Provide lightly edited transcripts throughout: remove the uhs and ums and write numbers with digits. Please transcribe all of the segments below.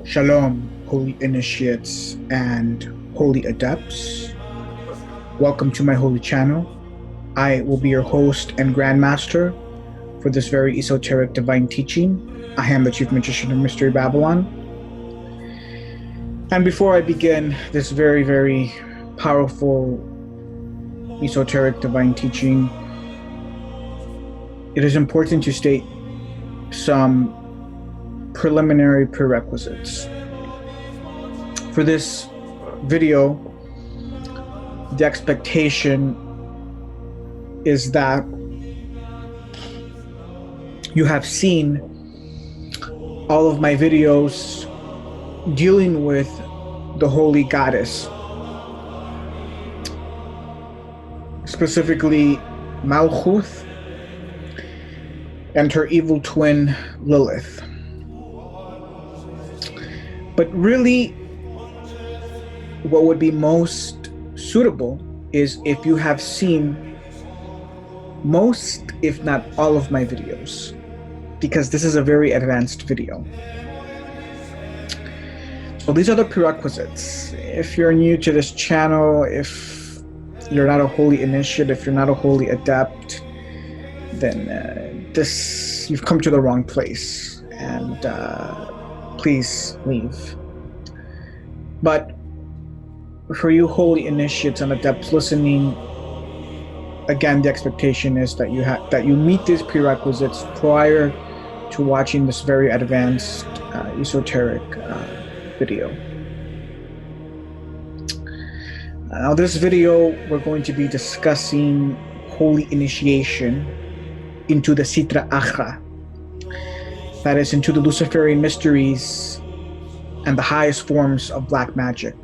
Shalom, holy initiates and holy adepts. Welcome to my holy channel. I will be your host and grandmaster for this very esoteric divine teaching. I am the Chief Magician of Mystery Babylon. And before I begin this very, very powerful esoteric divine teaching, it is important to state some preliminary prerequisites. For this video, the expectation is that you have seen all of my videos dealing with the holy goddess, specifically Malkuth and her evil twin Lilith. But really, what would be most suitable is if you have seen most, if not all, of my videos, because this is a very advanced video. So these are the prerequisites. If you're new to this channel, if you're not a holy initiate, if you're not a holy adept, then you've come to the wrong place, and please leave. But for you holy initiates and adepts listening, again, the expectation is that you meet these prerequisites prior to watching this very advanced esoteric video. Now, this video, we're going to be discussing holy initiation into the Sitra Ahra, that is, into the Luciferian mysteries and the highest forms of black magic.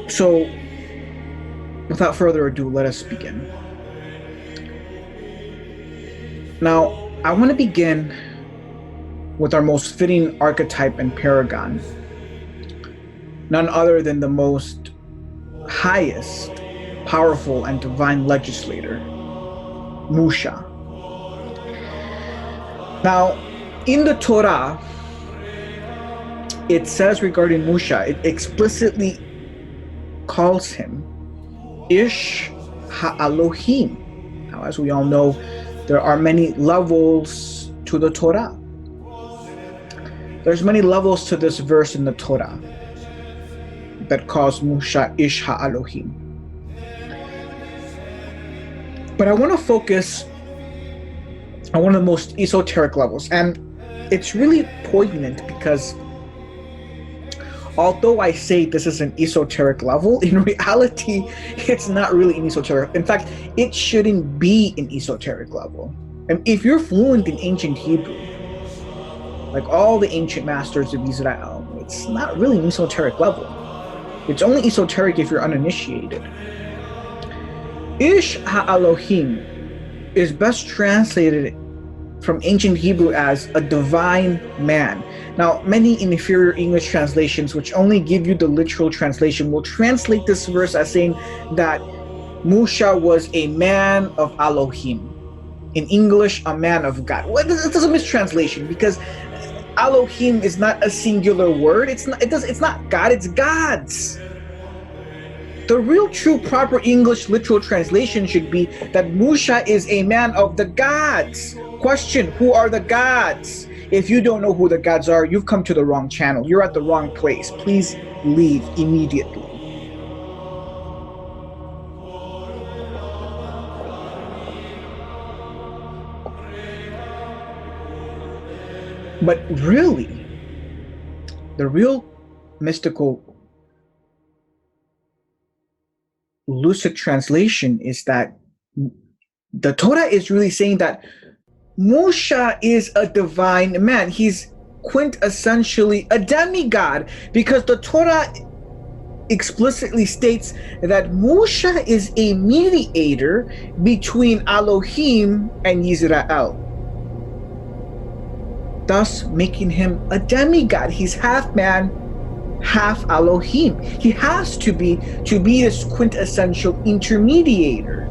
So, without further ado, let us begin. Now, I want to begin with our most fitting archetype and paragon, none other than the most highest, powerful, and divine legislator, Musha. Now, in the Torah, it says regarding Musha, it explicitly calls him Ish HaElohim. Now, as we all know, there are many levels to the Torah. There's many levels to this verse in the Torah that calls Musha Ish HaElohim. But I want to focus on one of the most esoteric levels, and it's really poignant because although I say this is an esoteric level, in reality, it's not really an esoteric. In fact, it shouldn't be an esoteric level. And if you're fluent in ancient Hebrew, like all the ancient masters of Israel, it's not really an esoteric level. It's only esoteric if you're uninitiated. Ish HaElohim is best translated from ancient Hebrew as a divine man. Now, many inferior English translations, which only give you the literal translation, will translate this verse as saying that Musha was a man of Elohim. In English, a man of God. Well, this is a mistranslation because Elohim is not a singular word. It's not God, it's gods. The real, true, proper English literal translation should be that Musha is a man of the gods. Question, who are the gods? If you don't know who the gods are, you've come to the wrong channel. You're at the wrong place. Please leave immediately. But really, the real mystical lucid translation is that the Torah is really saying that Musha is a divine man. He's quintessentially a demigod, because the Torah explicitly states that Musha is a mediator between Elohim and Yisrael, thus making him a demigod. He's half man, half Elohim. He has to be this quintessential intermediator.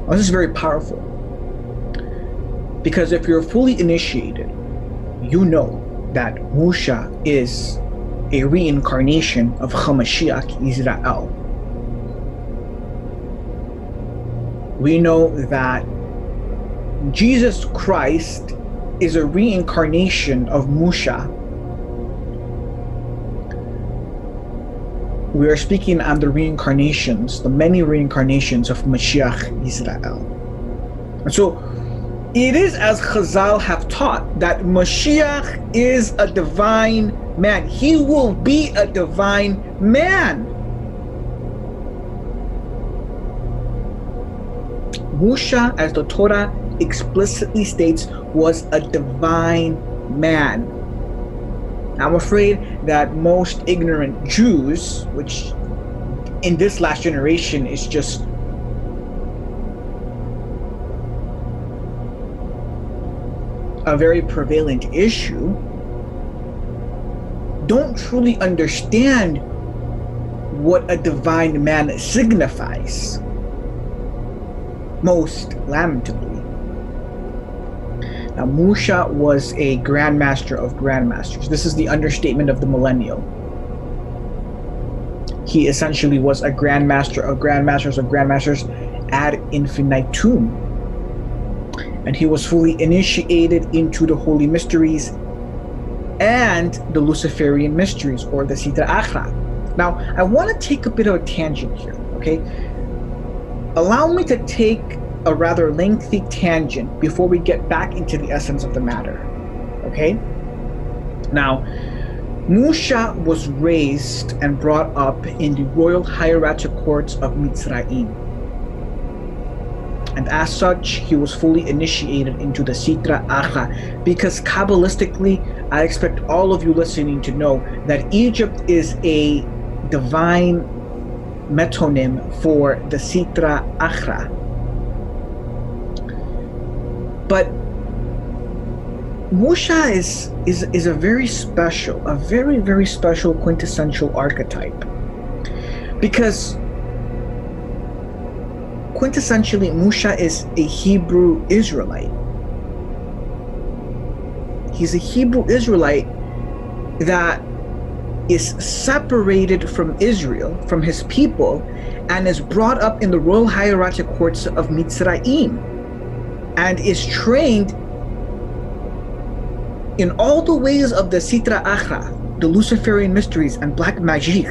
This is very powerful. Because if you're fully initiated, you know that Musha is a reincarnation of Hamashiach Israel. We know that Jesus Christ is a reincarnation of Musha. We are speaking on the reincarnations, the many reincarnations of Mashiach Israel. And so it is as Chazal have taught that Mashiach is a divine man. He will be a divine man. Musha, as the Torah explicitly states, was a divine man. I'm afraid that most ignorant Jews, which in this last generation is just a very prevalent issue, don't truly understand what a divine man signifies, most lamentably. Now, Musha was a grandmaster of grandmasters. This is the understatement of the millennial. He essentially was a grandmaster of grandmasters ad infinitum. And he was fully initiated into the holy mysteries and the Luciferian mysteries, or the Sitra Ahra. Now, I want to take a bit of a tangent here, okay? Allow me to take a rather lengthy tangent before we get back into the essence of the matter, okay? Now, Musha was raised and brought up in the royal hieratic courts of Mitzrayim. And as such, he was fully initiated into the Sitra Ahra, because Kabbalistically, I expect all of you listening to know that Egypt is a divine metonym for the Sitra Ahra. But Musha is a very special, a very, very special quintessential archetype. Because quintessentially, Musha is a Hebrew Israelite. He's a Hebrew Israelite that is separated from Israel, from his people, and is brought up in the royal hieratic courts of Mitzrayim, and is trained in all the ways of the Sitra Ahra, the Luciferian mysteries and black magic,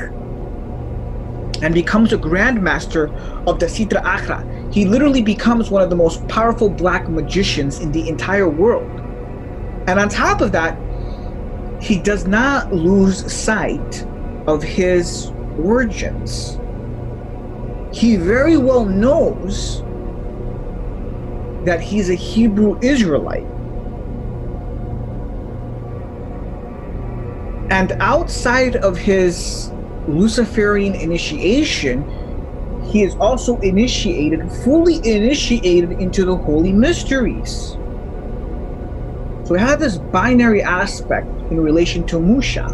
and becomes a grandmaster of the Sitra Ahra. He literally becomes one of the most powerful black magicians in the entire world. And on top of that, he does not lose sight of his origins. He very well knows that he's a Hebrew Israelite. And outside of his Luciferian initiation, he is also fully initiated into the holy mysteries. So we have this binary aspect in relation to Musha,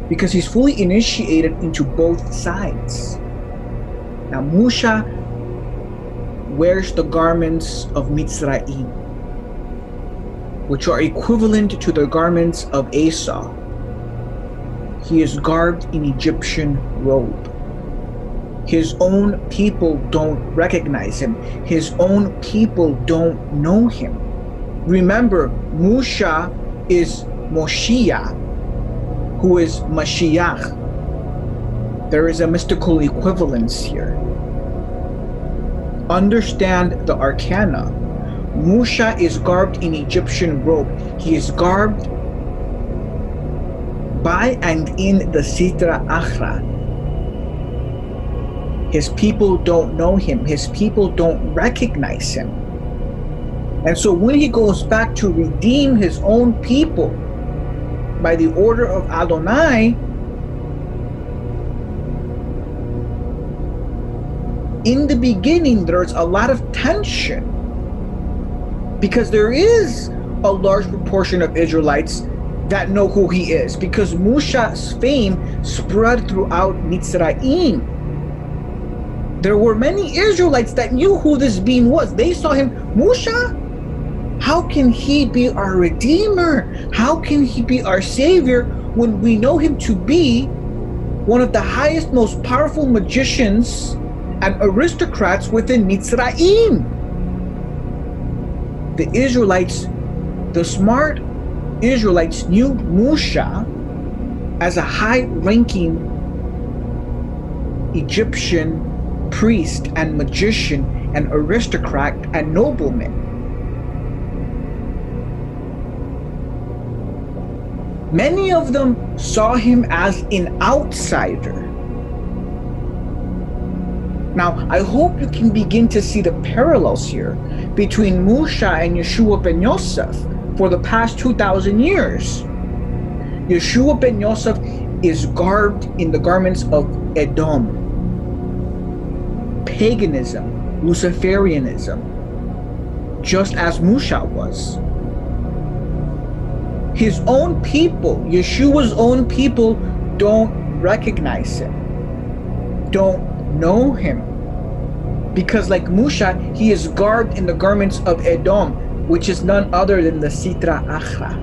because he's fully initiated into both sides. Now, Musha wears the garments of Mitzrayim, which are equivalent to the garments of Esau. He is garbed in Egyptian robe. His own people don't recognize him. His own people don't know him. Remember, Musha is Moshiach, who is Mashiach. There is a mystical equivalence here. Understand the arcana. Musha is garbed in Egyptian robe. He is garbed by and in the Sitra Ahra. His people don't know him. His people don't recognize him. And so when he goes back to redeem his own people by the order of Adonai, in the beginning, there's a lot of tension, because there is a large proportion of Israelites that know who he is, because Musha's fame spread throughout Mitzrayim. There were many Israelites that knew who this being was. They saw him, Musha? How can he be our Redeemer? How can he be our Savior when we know him to be one of the highest, most powerful magicians and aristocrats within Mitzrayim? The Israelites, the smart Israelites, knew Musha as a high-ranking Egyptian priest and magician and aristocrat and nobleman. Many of them saw him as an outsider. Now, I hope you can begin to see the parallels here between Musha and Yeshua ben Yosef for the past 2,000 years. Yeshua ben Yosef is garbed in the garments of Edom, paganism, Luciferianism, just as Musha was. His own people, Yeshua's own people, don't recognize him, don't know him, because like Musha, he is garbed in the garments of Edom, which is none other than the Sitra Ahra.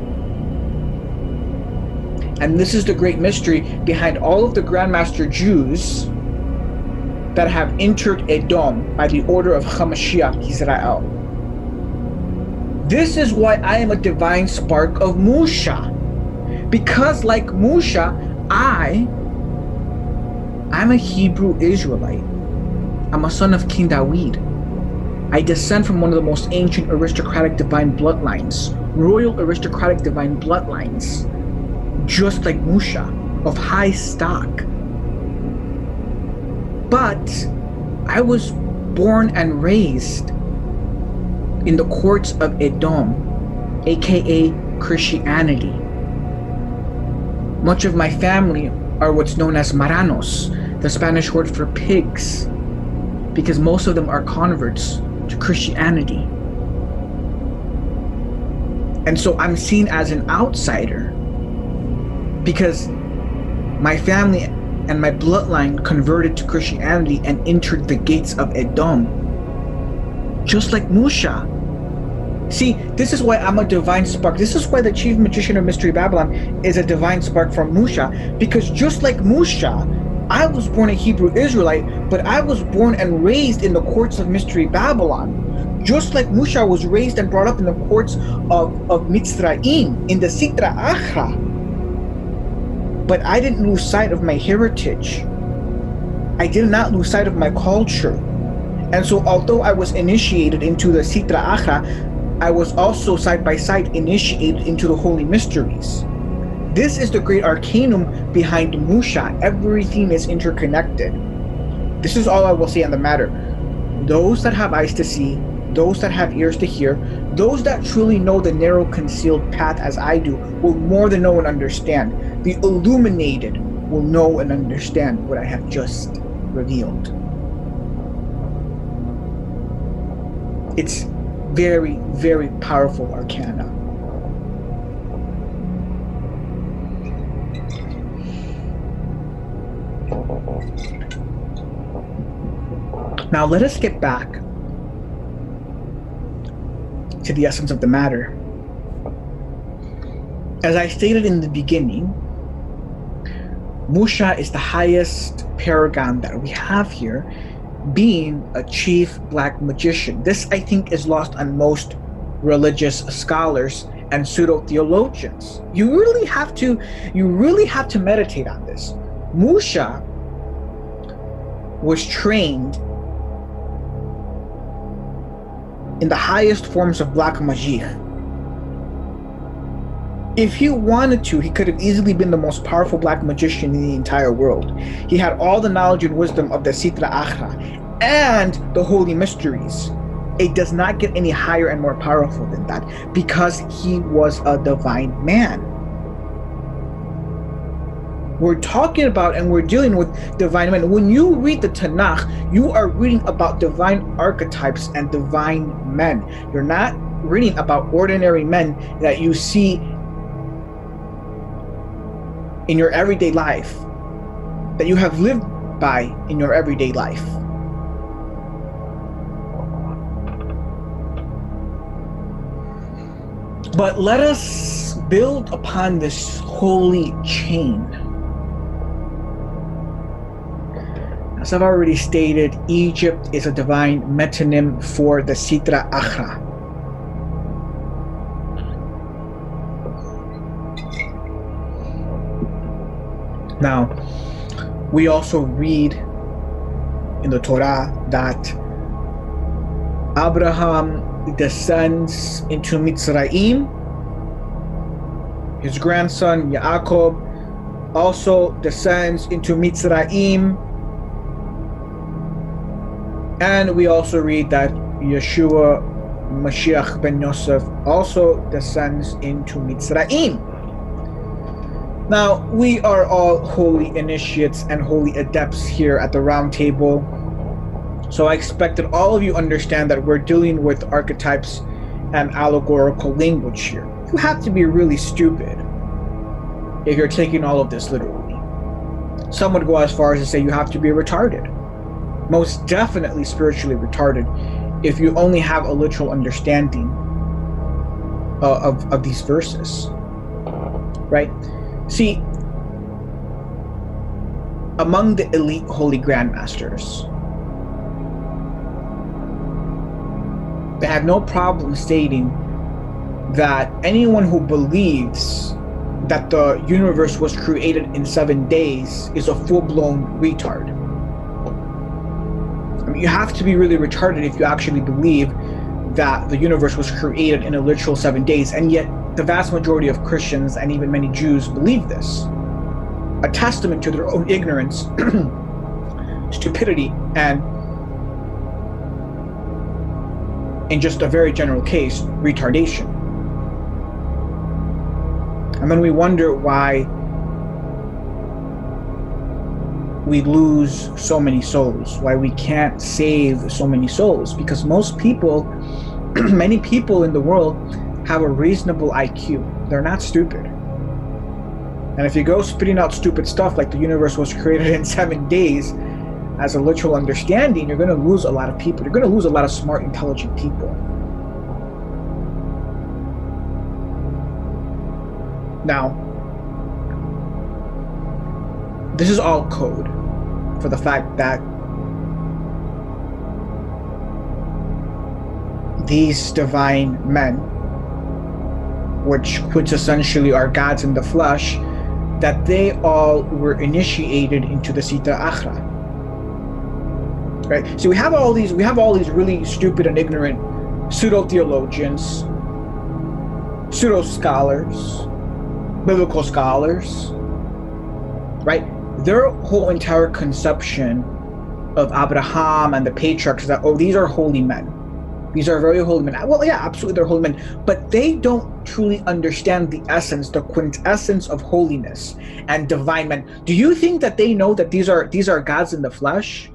And this is the great mystery behind all of the Grandmaster Jews that have entered Edom by the order of Hamashiach Israel. This is why I am a divine spark of Musha. Because like Musha, I'm a Hebrew Israelite. I'm a son of King David. I descend from one of the most ancient aristocratic divine bloodlines, royal aristocratic divine bloodlines, just like Musha, of high stock. But I was born and raised in the courts of Edom, aka Christianity. Much of my family are what's known as marranos, the Spanish word for pigs, because most of them are converts to Christianity. And so I'm seen as an outsider because my family and my bloodline converted to Christianity and entered the gates of Edom, just like Musha. See, this is why I'm a divine spark. This is why the chief magician of Mystery Babylon is a divine spark from Musha, because just like Musha, I was born a Hebrew Israelite, but I was born and raised in the courts of Mystery Babylon. Just like Musha was raised and brought up in the courts of Mitzrayim, in the Sitra Ahra. But I didn't lose sight of my heritage. I did not lose sight of my culture. And so although I was initiated into the Sitra Ahra, I was also side by side initiated into the holy mysteries. This is the great arcanum behind Musha. Everything is interconnected. This is all I will say on the matter. Those that have eyes to see, those that have ears to hear, those that truly know the narrow concealed path as I do, will more than know and understand. The illuminated will know and understand what I have just revealed. It's very, very powerful arcana. Now let us get back to the essence of the matter. As I stated in the beginning, Musha is the highest paragon that we have here, being a chief black magician. This, I think, is lost on most religious scholars and pseudo-theologians. You really have to meditate on this. Musha was trained in the highest forms of black magic. If he wanted to, he could have easily been the most powerful black magician in the entire world. He had all the knowledge and wisdom of the Sitra Ahra and the holy mysteries. It does not get any higher and more powerful than that, because he was a divine man. We're talking about and we're dealing with divine men. When you read the Tanakh, you are reading about divine archetypes and divine men. You're not reading about ordinary men that you see in your everyday life, that you have lived by in your everyday life. But let us build upon this holy chain. As I've already stated, Egypt is a divine metonym for the Sitra Ahra. Now, we also read in the Torah that Abraham descends into Mitzrayim. His grandson Yaakov also descends into Mitzrayim. And we also read that Yeshua Mashiach ben Yosef also descends into Mitzrayim. Now, we are all holy initiates and holy adepts here at the round table. So I expect that all of you understand that we're dealing with archetypes and allegorical language here. You have to be really stupid if you're taking all of this literally. Some would go as far as to say you have to be retarded. Most definitely spiritually retarded if you only have a literal understanding of these verses, right? See, among the elite holy grandmasters, they have no problem stating that anyone who believes that the universe was created in 7 days is a full-blown retard. I mean, you have to be really retarded if you actually believe that the universe was created in a literal 7 days, and yet the vast majority of Christians and even many Jews believe this. A testament to their own ignorance, stupidity, and in just a very general case, retardation. And then we wonder why we lose so many souls, why we can't save so many souls, because most people, many people in the world have a reasonable IQ. They're not stupid. And if you go spitting out stupid stuff like the universe was created in 7 days as a literal understanding, you're going to lose a lot of people. You're going to lose a lot of smart, intelligent people. Now, this is all code for the fact that these divine men, which essentially are gods in the flesh, that they all were initiated into the Sitra Ahra. Right? So we have all these really stupid and ignorant pseudo-theologians, pseudo-scholars, biblical scholars, right? Their whole entire conception of Abraham and the patriarchs is that, oh, these are holy men. These are very holy men. Well, yeah, absolutely, they're holy men. But they don't truly understand the essence, the quintessence of holiness and divine men. Do you think that they know that these are gods in the flesh?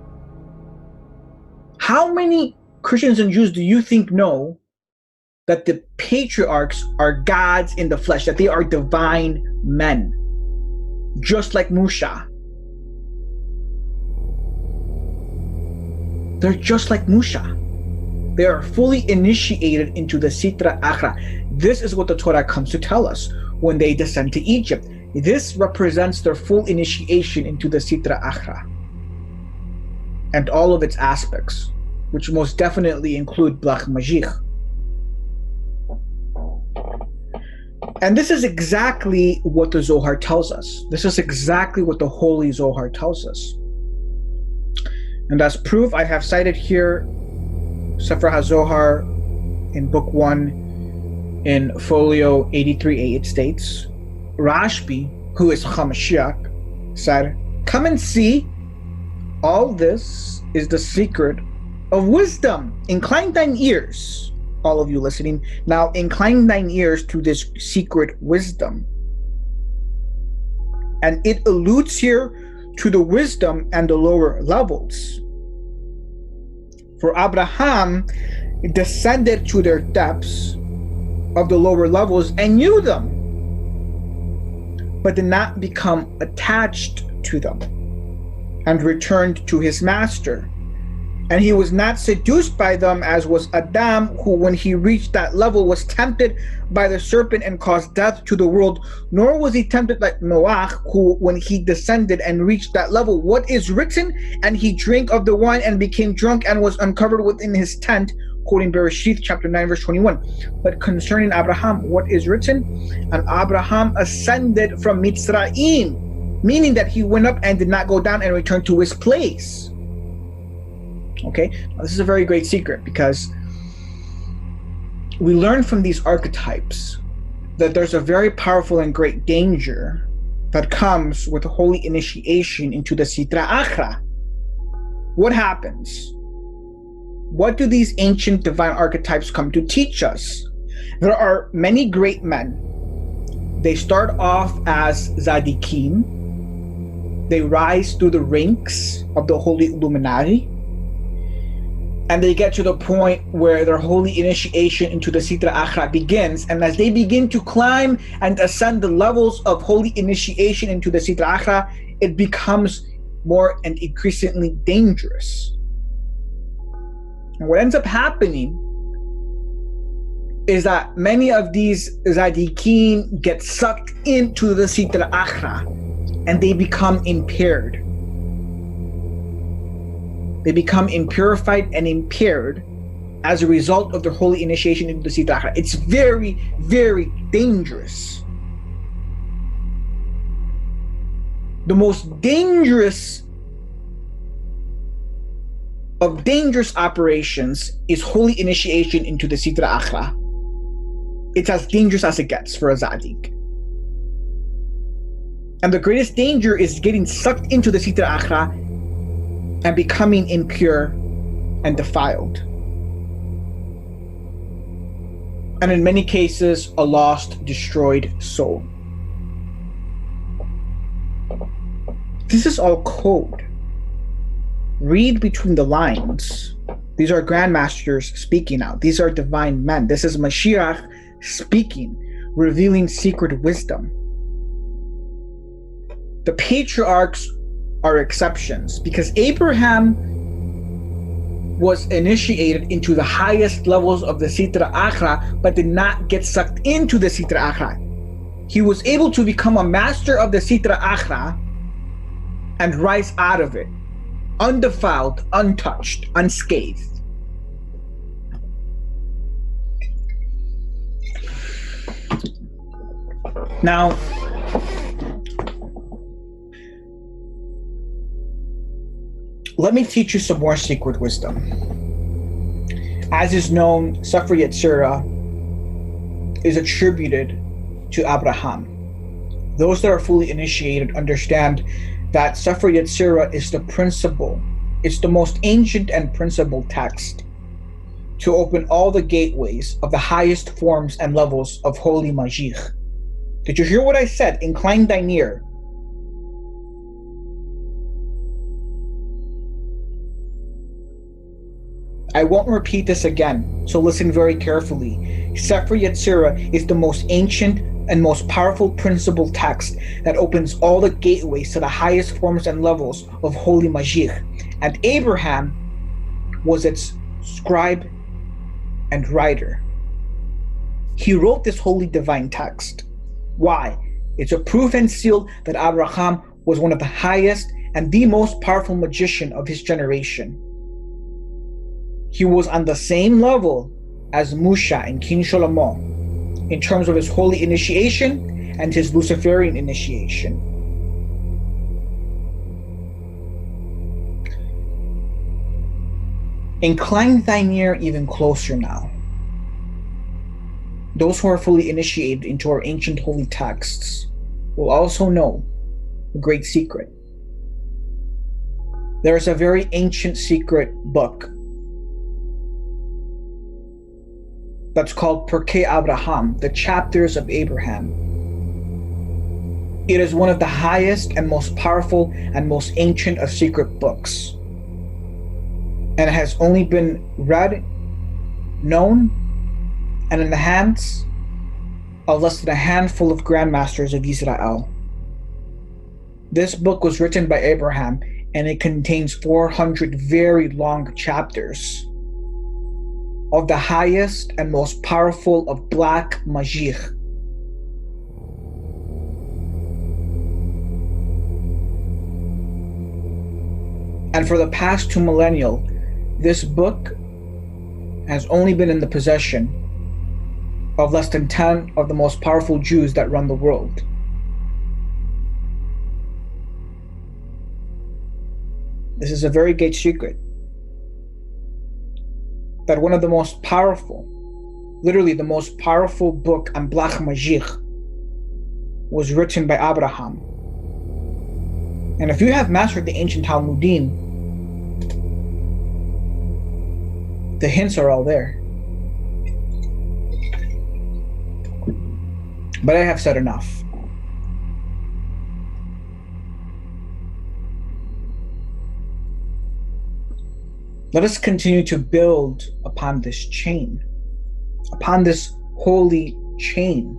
How many Christians and Jews do you think know that the patriarchs are gods in the flesh, that they are divine men, just like Musha? They're just like Musha. They are fully initiated into the Sitra Ahra. This is what the Torah comes to tell us when they descend to Egypt. This represents their full initiation into the Sitra Ahra and all of its aspects, which most definitely include Blach Majich. And this is exactly what the Zohar tells us. This is exactly what the Holy Zohar tells us. And as proof, I have cited here Sefer HaZohar in Book 1 in Folio 83a. It states, Rashbi, who is Hamashiach, said, "Come and see, all this is the secret of wisdom. Incline thine ears." All of you listening, now incline thine ears to this secret wisdom. And it alludes here to the wisdom and the lower levels. For Abraham descended to their depths of the lower levels and knew them, but did not become attached to them, and returned to his master. And he was not seduced by them as was Adam, who when he reached that level was tempted by the serpent and caused death to the world, nor was he tempted like Noah, who when he descended and reached that level, what is written, and he drank of the wine and became drunk and was uncovered within his tent, quoting Bereshith chapter 9 verse 21. But concerning Abraham, what is written? And Abraham ascended from Mitzrayim, meaning that he went up and did not go down and returned to his place. Okay, now, this is a very great secret, because we learn from these archetypes that there's a very powerful and great danger that comes with holy initiation into the Sitra Ahra. What happens? What do these ancient divine archetypes come to teach us? There are many great men. They start off as Zadikim. They rise through the ranks of the Holy Illuminati. And they get to the point where their holy initiation into the Sitra Ahra begins. And as they begin to climb and ascend the levels of holy initiation into the Sitra Ahra, it becomes more and increasingly dangerous. And what ends up happening is that many of these Zadikim get sucked into the Sitra Ahra and they become impaired. They become impurified and impaired as a result of their holy initiation into the Sitra Ahra. It's very, very dangerous. The most dangerous of dangerous operations is holy initiation into the Sitra Ahra. It's as dangerous as it gets for a Zadik. And the greatest danger is getting sucked into the Sitra Ahra and becoming impure and defiled. And in many cases, a lost, destroyed soul. This is all code. Read between the lines. These are grandmasters speaking out. These are divine men. This is Mashiach speaking, revealing secret wisdom. The patriarchs are exceptions, because Abraham was initiated into the highest levels of the Sitra Ahra, but did not get sucked into the Sitra Ahra. He was able to become a master of the Sitra Ahra and rise out of it, undefiled, untouched, unscathed. Now, let me teach you some more secret wisdom. As is known, Sefer Yetzirah is attributed to Abraham. Those that are fully initiated understand that Sefer Yetzirah is the principle, it's the most ancient and principal text to open all the gateways of the highest forms and levels of holy Mashiach. Did you hear what I said? Incline thine ear. I won't repeat this again, so listen very carefully. Sefer Yetzirah is the most ancient and most powerful principal text that opens all the gateways to the highest forms and levels of holy Mashiach. And Abraham was its scribe and writer. He wrote this holy divine text. Why? It's a proof and seal that Abraham was one of the highest and the most powerful magician of his generation. He was on the same level as Musha and King Shlomo in terms of his holy initiation and his Luciferian initiation. Incline thine ear even closer now. Those who are fully initiated into our ancient holy texts will also know a great secret. There is a very ancient secret book that's called Pirkei Abraham, the chapters of Abraham. It is one of the highest and most powerful and most ancient of secret books. And it has only been read, known, and in the hands of less than a handful of grandmasters of Israel. This book was written by Abraham and it contains 400 very long chapters of the highest and most powerful of black magic. And for the past 2 millennia, this book has only been in the possession of less than 10 of the most powerful Jews that run the world. This is a very great secret, that one of the most powerful, literally the most powerful book on black magic was written by Abraham. And if you have mastered the ancient Talmudim, the hints are all there. But I have said enough. Let us continue to build upon this chain, upon this holy chain.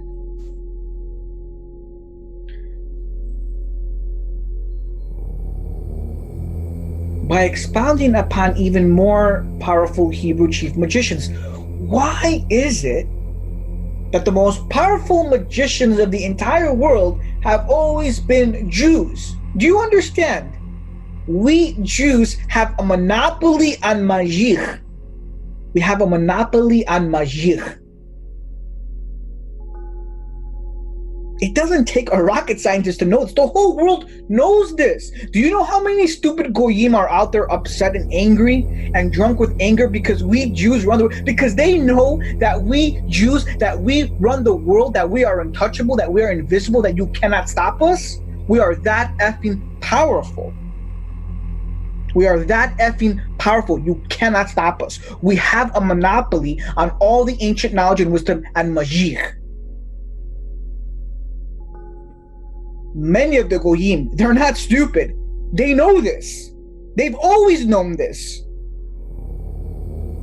By expounding upon even more powerful Hebrew chief magicians. Why is it that the most powerful magicians of the entire world have always been Jews? Do you understand? We Jews have a monopoly on magic. We have a monopoly on magic. It doesn't take a rocket scientist to know this. The whole world knows this. Do you know how many stupid goyim are out there upset and angry and drunk with anger because we Jews run the world? Because they know that we Jews, that we run the world, that we are untouchable, that we are invisible, that you cannot stop us. We are that effing powerful. We are that effing powerful. You cannot stop us. We have a monopoly on all the ancient knowledge and wisdom and magic. Many of the goyim, they're not stupid. They know this. They've always known this.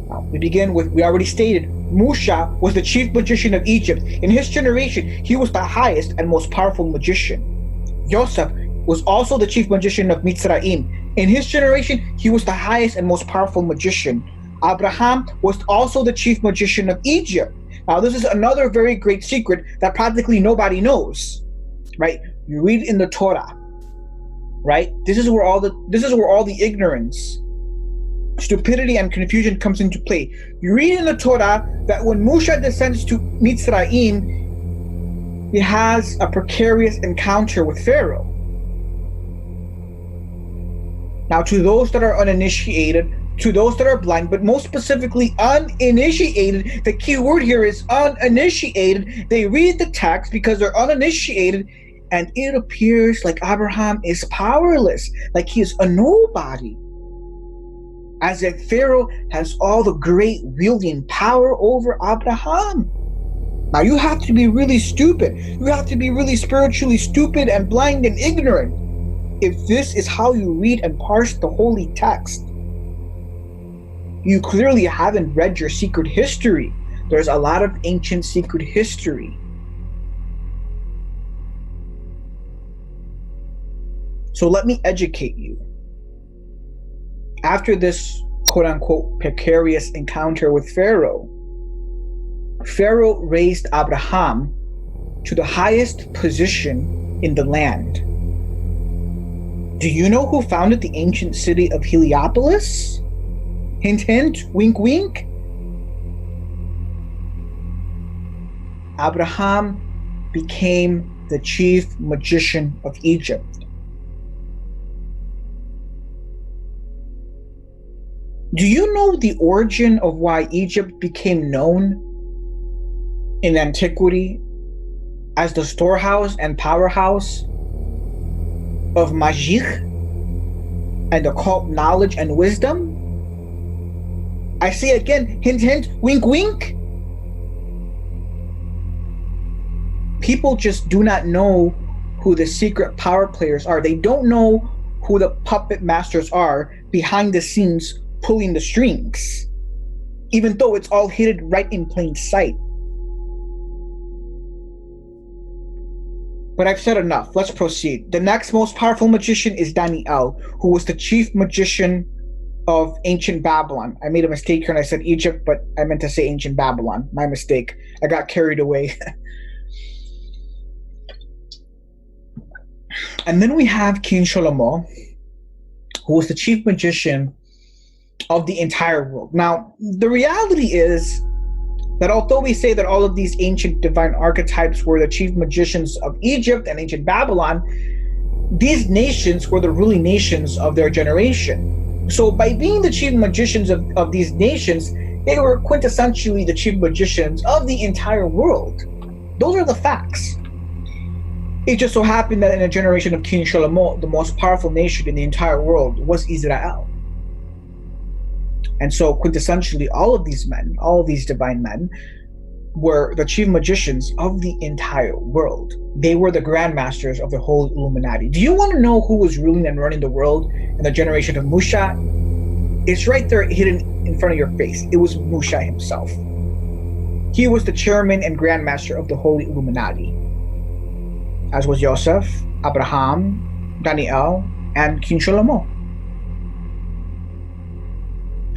Now, we begin with, we already stated, Musha was the chief magician of Egypt. In his generation, he was the highest and most powerful magician. Yosef was also the chief magician of Mitzrayim. In his generation, he was the highest and most powerful magician. Abraham was also the chief magician of Egypt. Now, this is another very great secret that practically nobody knows, right? You read in the Torah, right? This is where all the ignorance, stupidity, and confusion comes into play. You read in the Torah that when Moshe descends to Mitzrayim, he has a precarious encounter with Pharaoh. Now, to those that are uninitiated, to those that are blind, but most specifically uninitiated, the key word here is uninitiated. They read the text because they're uninitiated, and it appears like Abraham is powerless, like he is a nobody. As if Pharaoh has all the great wielding power over Abraham. Now you have to be really stupid. You have to be really spiritually stupid and blind and ignorant if this is how you read and parse the holy text. You clearly haven't read your secret history. There's a lot of ancient secret history. So let me educate you. After this quote-unquote precarious encounter with Pharaoh, Pharaoh raised Abraham to the highest position in the land. Do you know who founded the ancient city of Heliopolis? Hint, hint, wink, wink. Abraham became the chief magician of Egypt. Do you know the origin of why Egypt became known in antiquity as the storehouse and powerhouse of magic and occult knowledge and wisdom? I say again, hint, hint, wink, wink. People just do not know who the secret power players are. They don't know who the puppet masters are behind the scenes pulling the strings, even though it's all hidden right in plain sight. But I've said enough. Let's proceed. The next most powerful magician is Daniel, who was the chief magician of ancient Babylon. I made a mistake here and I said Egypt, but I meant to say ancient Babylon. My mistake. I got carried away. And then we have King Shlomo, who was the chief magician of the entire world. Now, the reality is that although we say that all of these ancient divine archetypes were the chief magicians of Egypt and ancient Babylon, these nations were the ruling nations of their generation. So by being the chief magicians of these nations, they were quintessentially the chief magicians of the entire world. Those are the facts. It just so happened that in a generation of King Shlomo, the most powerful nation in the entire world was Israel. And so quintessentially, all of these men, all of these divine men, were the chief magicians of the entire world. They were the grandmasters of the whole Illuminati. Do you want to know who was ruling and running the world in the generation of Musha? It's right there hidden in front of your face. It was Musha himself. He was the chairman and grandmaster of the Holy Illuminati, as was Joseph, Abraham, Daniel, and King Shlomo.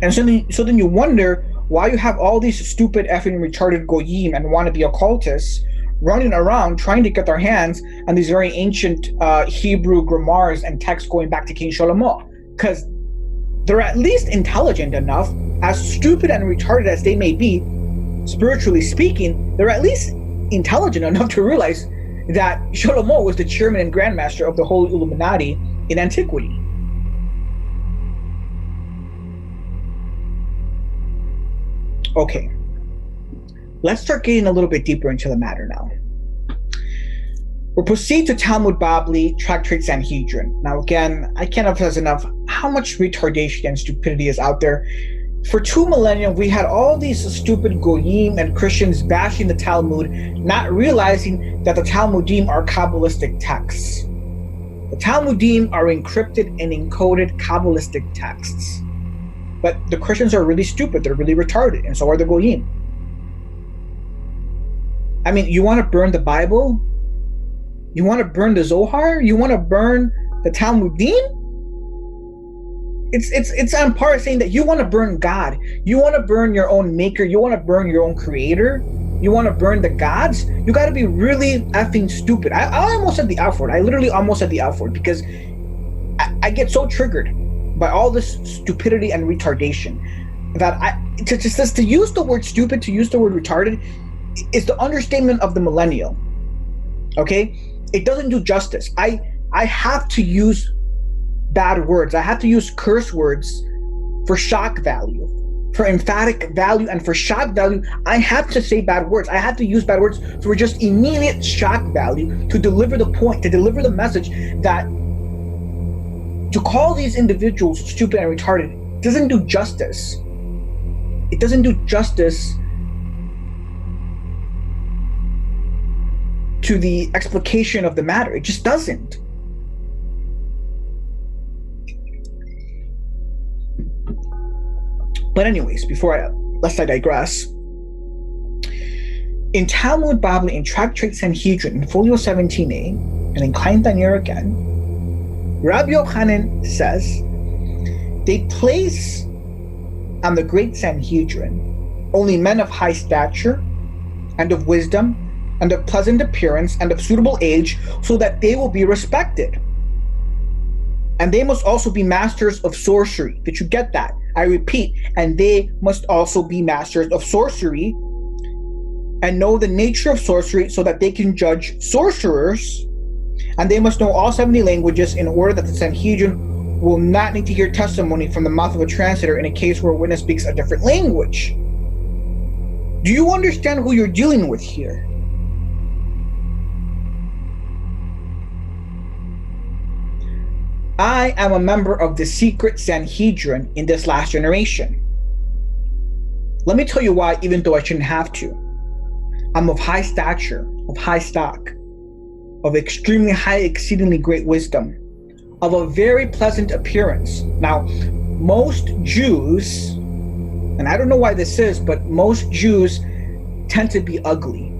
And so then you wonder why you have all these stupid effing retarded goyim and wannabe occultists running around trying to get their hands on these very ancient Hebrew grammars and texts going back to King Shlomo. Because they're at least intelligent enough, as stupid and retarded as they may be, spiritually speaking, they're at least intelligent enough to realize that Shlomo was the chairman and grandmaster of the whole Illuminati in antiquity. Okay, let's start getting a little bit deeper into the matter now. We'll proceed to Talmud Bavli, Tractate Sanhedrin. Now again, I can't emphasize enough how much retardation and stupidity is out there. For 2 millennia, we had all these stupid goyim and Christians bashing the Talmud, not realizing that the Talmudim are Kabbalistic texts. The Talmudim are encrypted and encoded Kabbalistic texts. But the Christians are really stupid, they're really retarded, and so are the goyim. I mean, you want to burn the Bible? You want to burn the Zohar? You want to burn the Talmudim? It's on par saying that you want to burn God. You want to burn your own maker. You want to burn your own creator. You want to burn the gods. You got to be really effing stupid. I almost said the F word. I literally almost said the F word because I get so triggered by all this stupidity and retardation that to use the word stupid, to use the word retarded, is the understatement of the millennial. Okay, it doesn't do justice. I have to use bad words. I have to use curse words for shock value, for emphatic value, and for shock value. I have to say bad words. I have to use bad words for just immediate shock value to deliver the point, to deliver the message that to call these individuals stupid and retarded doesn't do justice. It doesn't do justice to the explication of the matter. It just doesn't. But anyways, lest I digress, in Talmud Bavli, in Tractate Sanhedrin, in Folio 17a, and in Klein Danier again, Rabbi Yochanan says, they place on the great Sanhedrin only men of high stature and of wisdom and of pleasant appearance and of suitable age, so that they will be respected. And they must also be masters of sorcery. Did you get that? I repeat, and they must also be masters of sorcery and know the nature of sorcery so that they can judge sorcerers. And they must know all 70 languages in order that the Sanhedrin will not need to hear testimony from the mouth of a translator in a case where a witness speaks a different language. Do you understand who you're dealing with here? I am a member of the secret Sanhedrin in this last generation. Let me tell you why, even though I shouldn't have to. I'm of high stature, of high stock, of extremely high, exceedingly great wisdom, of a very pleasant appearance. Now, most Jews, and I don't know why this is, but most Jews tend to be ugly.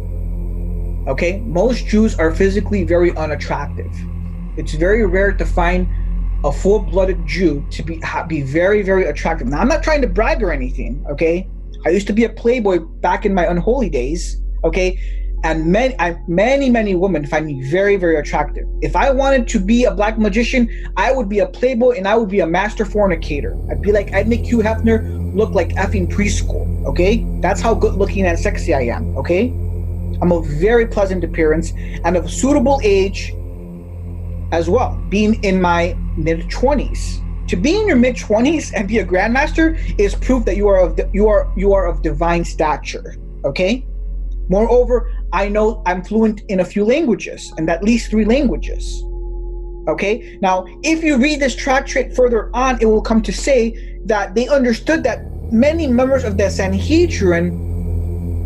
Okay, most Jews are physically very unattractive. It's very rare to find a full-blooded Jew to be very, very attractive. Now, I'm not trying to brag or anything, okay? I used to be a playboy back in my unholy days, okay? And many women find me very, very attractive. If I wanted to be a black magician, I would be a playboy and I would be a master fornicator. I'd make Hugh Hefner look like effing preschool, okay? That's how good looking and sexy I am, okay? I'm of very pleasant appearance and of suitable age as well, being in my mid-20s. To be in your mid-20s and be a grandmaster is proof that you are of divine stature, okay? Moreover, I know I'm fluent in a few languages, and at least 3 languages. Okay? Now, if you read this tractate further on, it will come to say that they understood that many members of the Sanhedrin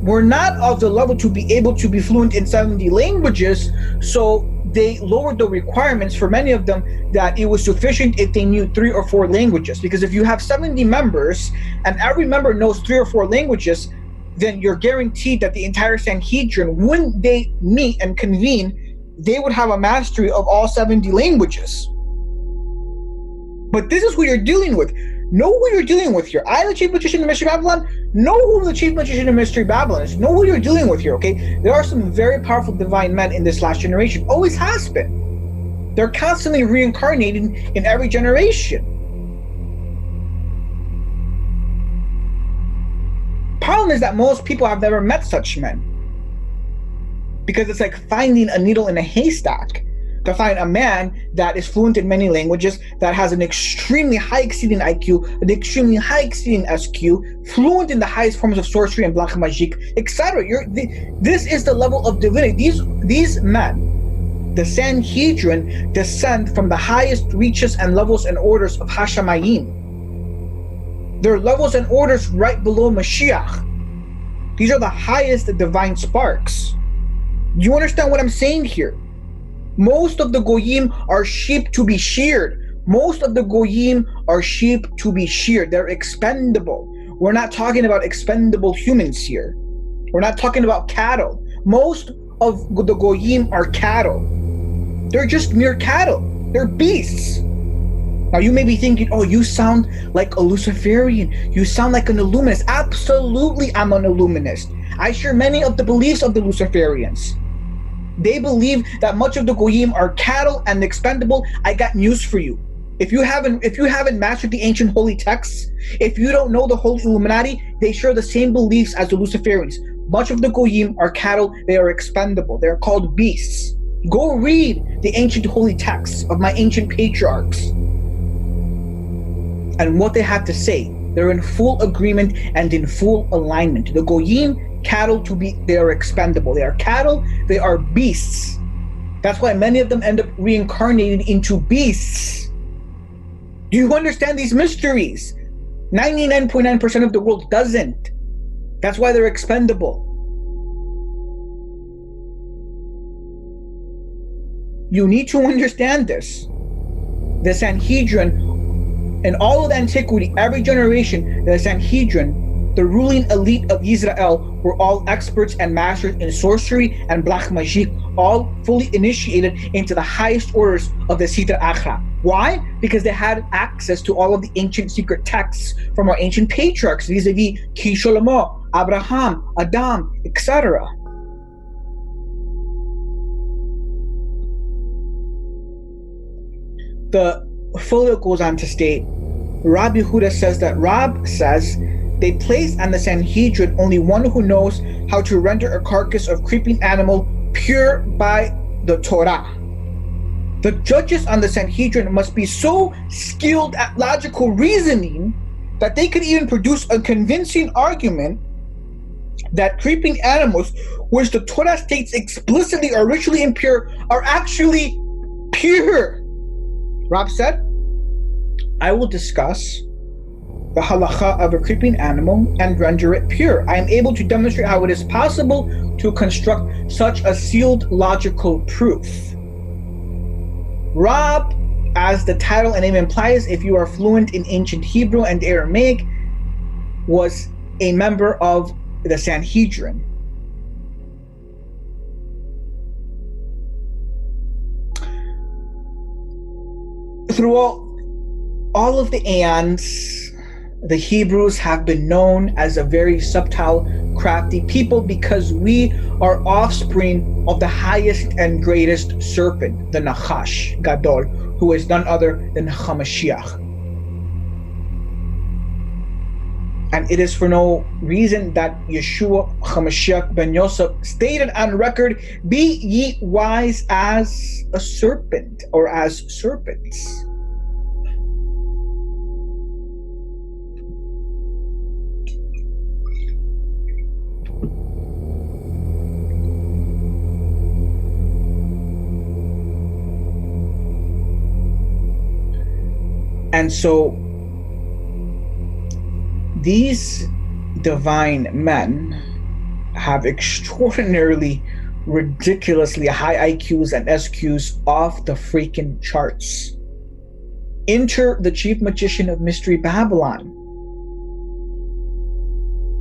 were not of the level to be able to be fluent in 70 languages, so they lowered the requirements for many of them, that it was sufficient if they knew 3 or 4 languages. Because if you have 70 members and every member knows 3 or 4 languages, then you're guaranteed that the entire Sanhedrin, when they meet and convene, they would have a mastery of all 70 languages. But this is who you're dealing with. Know who you're dealing with here. I, the chief magician in Mystery Babylon, know who the chief magician in Mystery Babylon is. Know who you're dealing with here, okay? There are some very powerful divine men in this last generation. Always has been. They're constantly reincarnating in every generation. Problem is that most people have never met such men, because it's like finding a needle in a haystack to find a man that is fluent in many languages, that has an extremely high exceeding IQ, an extremely high exceeding SQ, fluent in the highest forms of sorcery and black magic, etc. This is the level of divinity. These men, the Sanhedrin, descend from the highest reaches and levels and orders of Hashemayim. They're levels and orders right below Mashiach. These are the highest divine sparks. Do you understand what I'm saying here? Most of the Goyim are sheep to be sheared. Most of the Goyim are sheep to be sheared. They're expendable. We're not talking about expendable humans here. We're not talking about cattle. Most of the Goyim are cattle. They're just mere cattle. They're beasts. Now you may be thinking, oh, you sound like a Luciferian. You sound like an Illuminist. Absolutely, I'm an Illuminist. I share many of the beliefs of the Luciferians. They believe that much of the Goyim are cattle and expendable. I got news for you. If you haven't mastered the ancient holy texts, if you don't know the Holy Illuminati, they share the same beliefs as the Luciferians. Much of the Goyim are cattle. They are expendable. They're called beasts. Go read the ancient holy texts of my ancient patriarchs and what they have to say. They're in full agreement and in full alignment. The Goyim, cattle they are expendable. They are cattle, they are beasts. That's why many of them end up reincarnating into beasts. Do you understand these mysteries? 99.9% of the world doesn't. That's why they're expendable. You need to understand this. The Sanhedrin, in all of antiquity, every generation, the Sanhedrin, the ruling elite of Israel, were all experts and masters in sorcery and black magic, all fully initiated into the highest orders of the Sitra Ahra. Why? Because they had access to all of the ancient secret texts from our ancient patriarchs, vis-a-vis King Shlomo, Abraham, Adam, etc. The folio goes on to state, Rabbi Yehuda says that Rab says they place on the Sanhedrin only one who knows how to render a carcass of creeping animal pure by the Torah. The judges on the Sanhedrin must be so skilled at logical reasoning that they could even produce a convincing argument that creeping animals, which the Torah states explicitly are ritually impure, are actually pure. Rab said, I will discuss the halacha of a creeping animal and render it pure. I am able to demonstrate how it is possible to construct such a sealed logical proof. Rab, as the title and name implies, if you are fluent in ancient Hebrew and Aramaic, was a member of the Sanhedrin. Throughout all of the aeons, the Hebrews have been known as a very subtle, crafty people because we are offspring of the highest and greatest serpent, the Nachash Gadol, who is none other than Hamashiach. And it is for no reason that Yeshua Hamashiach ben Yosef stated on record, "Be ye wise as a serpent," or as serpents. And so these divine men have extraordinarily, ridiculously high IQs and SQs off the freaking charts. Enter the chief magician of Mystery Babylon.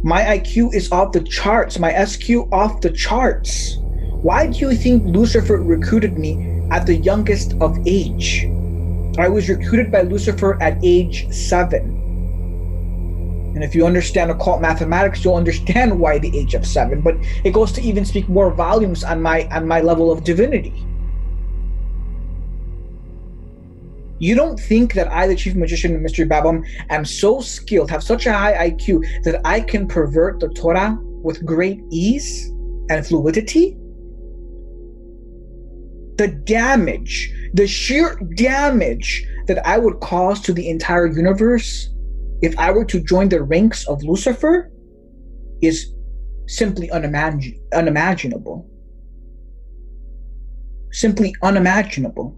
My IQ is off the charts, my SQ off the charts. Why do you think Lucifer recruited me at the youngest of age? I was recruited by Lucifer at age 7. And if you understand occult mathematics, you'll understand why the age of 7. But it goes to even speak more volumes on my level of divinity. You don't think that I, the chief magician of Mystery Babylon, am so skilled, have such a high IQ, that I can pervert the Torah with great ease and fluidity? The damage, the sheer damage that I would cause to the entire universe if I were to join the ranks of Lucifer is simply unimaginable. Simply unimaginable.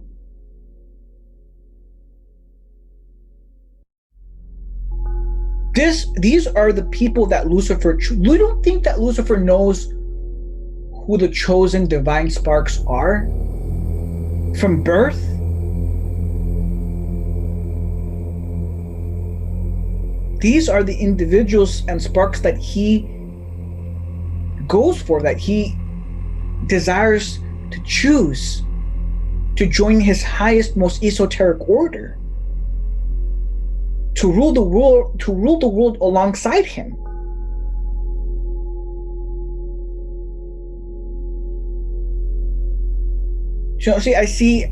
These are the people that Lucifer... You don't think that Lucifer knows who the chosen divine sparks are from birth? These are the individuals and sparks that he goes for, that he desires to choose to join his highest, most esoteric order, to rule the world alongside him. So see, I see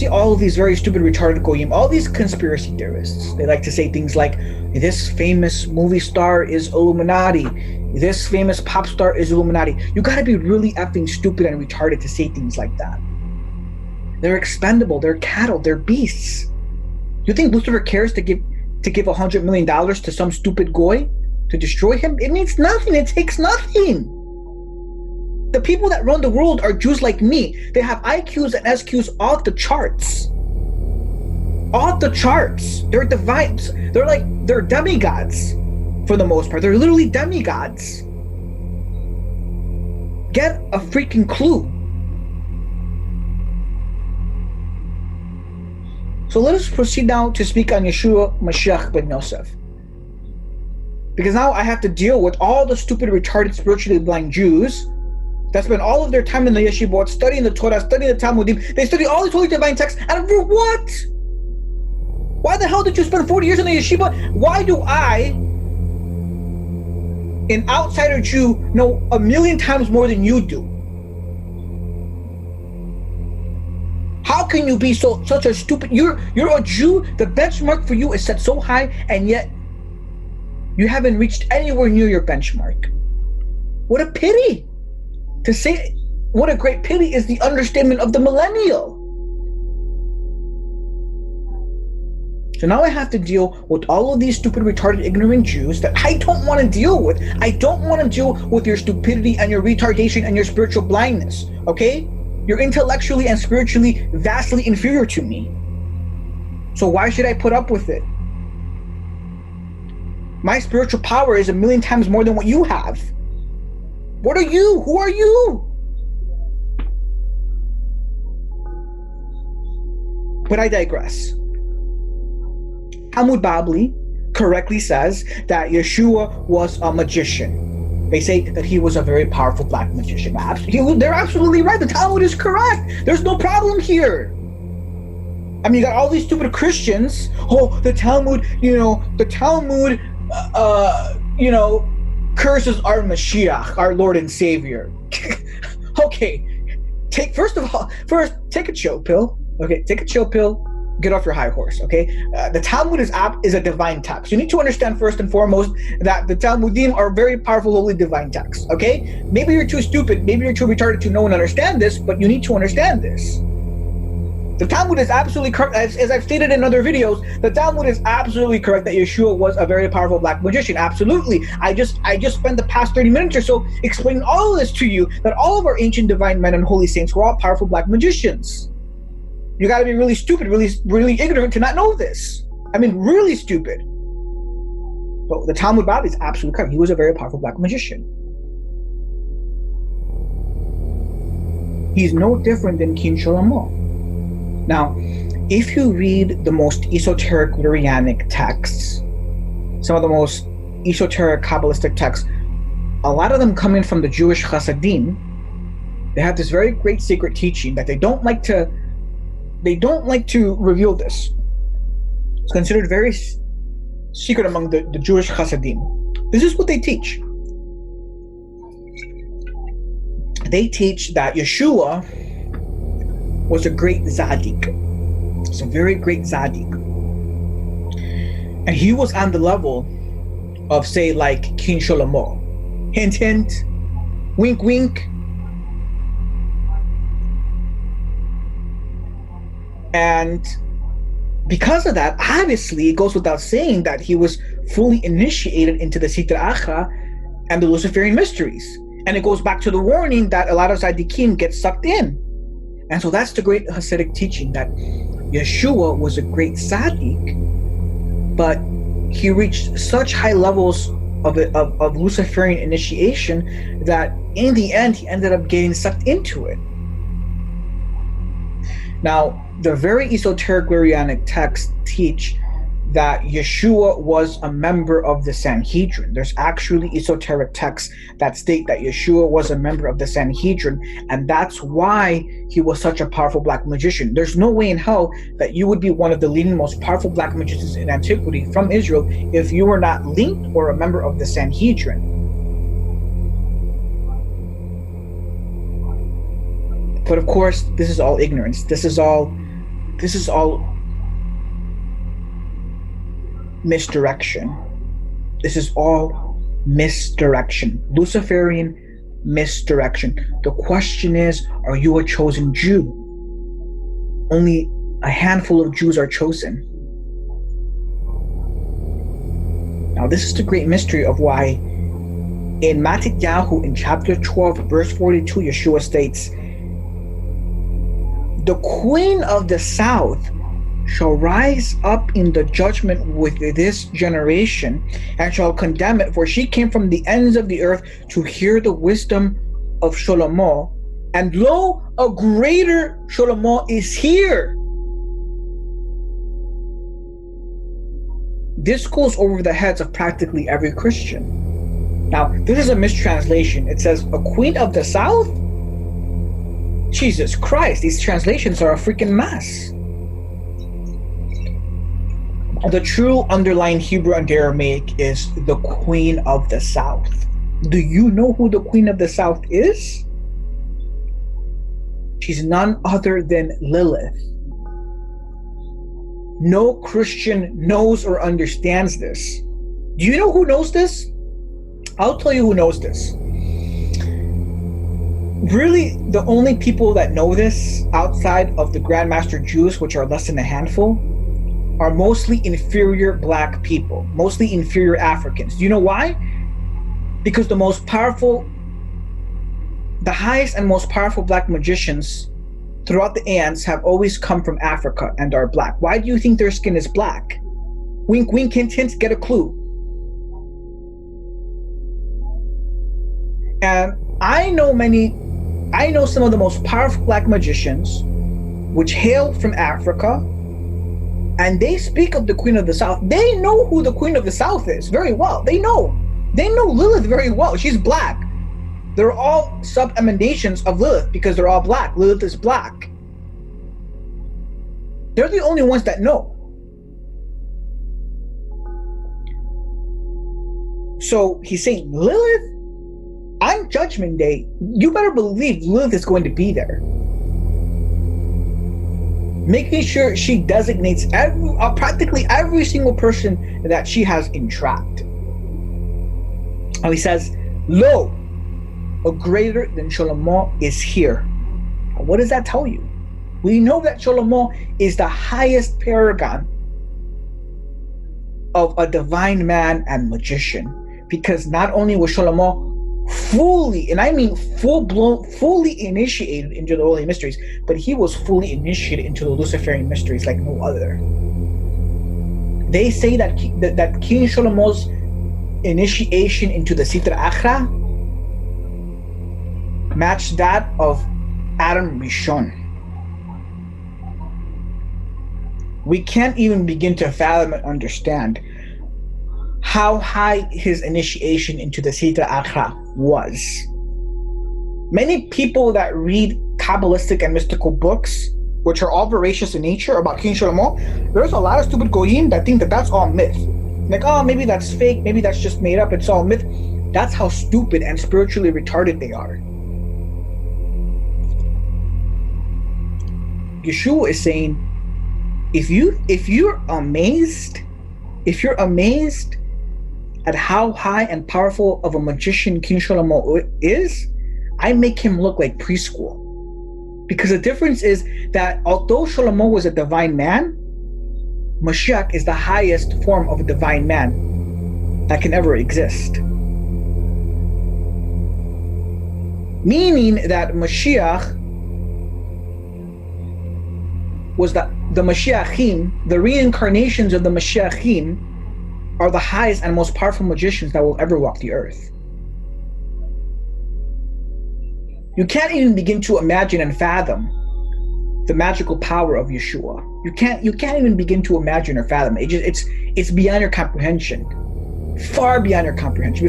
all of these very stupid, retarded goyim, all these conspiracy theorists. They like to say things like, this famous movie star is Illuminati, this famous pop star is Illuminati. You gotta be really effing stupid and retarded to say things like that. They're expendable, they're cattle, they're beasts. You think Lucifer cares to give $100 million to some stupid goy to destroy him? It means nothing, it takes nothing. The people that run the world are Jews like me. They have IQs and SQs off the charts. Off the charts. They're divines. They're demigods for the most part. They're literally demigods. Get a freaking clue. So let us proceed now to speak on Yeshua Mashiach ben Yosef. Because now I have to deal with all the stupid, retarded, spiritually blind Jews that spend all of their time in the yeshivot, studying the Torah, studying the Talmudim. They study all these holy divine texts, and for what? Why the hell did you spend 40 years in the yeshiva? Why do I, an outsider Jew, know 1,000,000 times more than you do? How can you be such a stupid... You're a Jew, the benchmark for you is set so high, and yet you haven't reached anywhere near your benchmark. What a pity! To say what a great pity is the understatement of the millennial. So now I have to deal with all of these stupid, retarded, ignorant Jews that I don't want to deal with. I don't want to deal with your stupidity and your retardation and your spiritual blindness, okay? You're intellectually and spiritually vastly inferior to me. So why should I put up with it? My spiritual power is 1,000,000 times more than what you have. What are you? Who are you? But I digress. Talmud Babli correctly says that Yeshua was a magician. They say that he was a very powerful black magician. They're absolutely right. The Talmud is correct. There's no problem here. I mean, you got all these stupid Christians. Oh, the Talmud, curses our Mashiach, our Lord and Savior. Okay, take a chill pill. Okay, take a chill pill. Get off your high horse. Okay, the Talmud is a divine text. You need to understand first and foremost that the Talmudim are very powerful, holy, divine texts. Okay, maybe you're too stupid, maybe you're too retarded to know and understand this, but you need to understand this. The Talmud is absolutely correct, as I've stated in other videos. The Talmud is absolutely correct that Yeshua was a very powerful black magician. Absolutely. I just spent the past 30 minutes or so explaining all of this to you, that all of our ancient divine men and holy saints were all powerful black magicians. You got to be really stupid, really ignorant to not know this. I mean, really stupid. But the Talmud Bab is absolutely correct. He was a very powerful black magician. He's no different than King Shlomo. Now, if you read the most esoteric Lurianic texts, some of the most esoteric Kabbalistic texts, a lot of them coming from the Jewish Chassidim, they have this very great secret teaching that they don't like to reveal this. It's considered very secret among the Jewish Chassidim. This is what they teach. They teach that Yeshua was a great Zadik. It's a very great Zadik. And he was on the level of, say, like King Shlomo. Hint, hint. Wink, wink. And because of that, obviously, it goes without saying that he was fully initiated into the Sitra Ahra and the Luciferian mysteries. And it goes back to the warning that a lot of Tzaddikim get sucked in. And so that's the great Hasidic teaching, that Yeshua was a great Tzaddik, but he reached such high levels of Luciferian initiation that in the end he ended up getting sucked into it. Now, the very esoteric Lurianic texts teach that Yeshua was a member of the Sanhedrin. There's actually esoteric texts that state that Yeshua was a member of the Sanhedrin, and that's why he was such a powerful black magician. There's no way in hell that you would be one of the leading, most powerful black magicians in antiquity from Israel if you were not linked or a member of the Sanhedrin. But of course, this is all ignorance. This is all misdirection. This is all misdirection. Luciferian misdirection. The question is, are you a chosen Jew? Only a handful of Jews are chosen. Now, this is the great mystery of why in Matityahu, in chapter 12, verse 42, Yeshua states, the queen of the south shall rise up in the judgment with this generation and shall condemn it, for she came from the ends of the earth to hear the wisdom of Shlomo, and lo, a greater Shlomo is here. This goes over the heads of practically every Christian. Now, this is a mistranslation. It says, a queen of the south? Jesus Christ, these translations are a freaking mess. The true underlying Hebrew and Aramaic is the Queen of the South. Do you know who the Queen of the South is? She's none other than Lilith. No Christian knows or understands this. Do you know who knows this? I'll tell you who knows this. Really, the only people that know this outside of the Grandmaster Jews, which are less than a handful, are mostly inferior black people, mostly inferior Africans. Do you know why? Because the highest and most powerful black magicians throughout the aeons have always come from Africa and are black. Why do you think their skin is black? Wink, wink, hint, hint, get a clue. And I know some of the most powerful black magicians which hail from Africa, and they speak of the Queen of the South. They know who the Queen of the South is very well. They know Lilith very well. She's black. They're all sub-emanations of Lilith because they're all black. Lilith is black. They're the only ones that know. So he's saying, Lilith, on Judgment Day, you better believe Lilith is going to be there. Making sure she designates practically every single person that she has entrapped. And he says, lo, a greater than Shlomo is here. What does that tell you? We know that Shlomo is the highest paragon of a divine man and magician, because not only was Shlomo fully, and I mean full-blown, fully initiated into the holy mysteries, but he was fully initiated into the Luciferian mysteries like no other. They say that King Shlomo's initiation into the Sitra Ahra matched that of Adam Rishon. We can't even begin to fathom and understand how high his initiation into the Sitra Ahra was. Many people that read Kabbalistic and mystical books, which are all veracious in nature about King Shlomo, there's a lot of stupid goyim that think that that's all myth. Like, oh, maybe that's fake, maybe that's just made up, it's all myth. That's how stupid and spiritually retarded they are. Yeshua is saying, if you're amazed at how high and powerful of a magician King Shlomo is, I make him look like preschool. Because the difference is that although Shlomo was a divine man, Mashiach is the highest form of a divine man that can ever exist. Meaning that Mashiach was the Mashiachim, the reincarnations of the Mashiachim, are the highest and most powerful magicians that will ever walk the earth. You can't even begin to imagine and fathom the magical power of Yeshua. You can't even begin to imagine or fathom it. It's beyond your comprehension, far beyond your comprehension,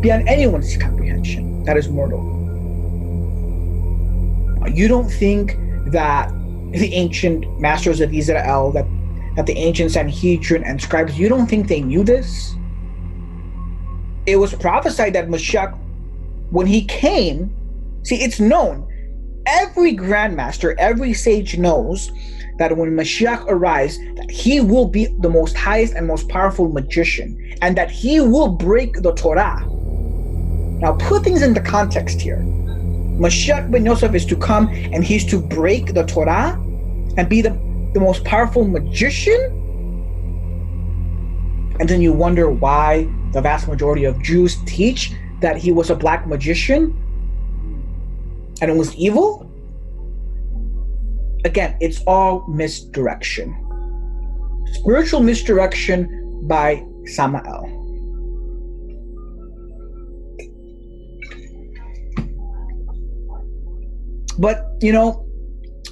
beyond anyone's comprehension that is mortal. You don't think that the ancient masters of Israel, that the ancient Sanhedrin and scribes, you don't think they knew this? It was prophesied that Mashiach, when he came, see, it's known. Every grandmaster, every sage knows that when Mashiach arrives, that he will be the most highest and most powerful magician, and that he will break the Torah. Now put things into context here. Mashiach ben Yosef is to come and he's to break the Torah and be the most powerful magician? And then you wonder why the vast majority of Jews teach that he was a black magician and it was evil? Again, it's all misdirection. Spiritual misdirection by Samael. But,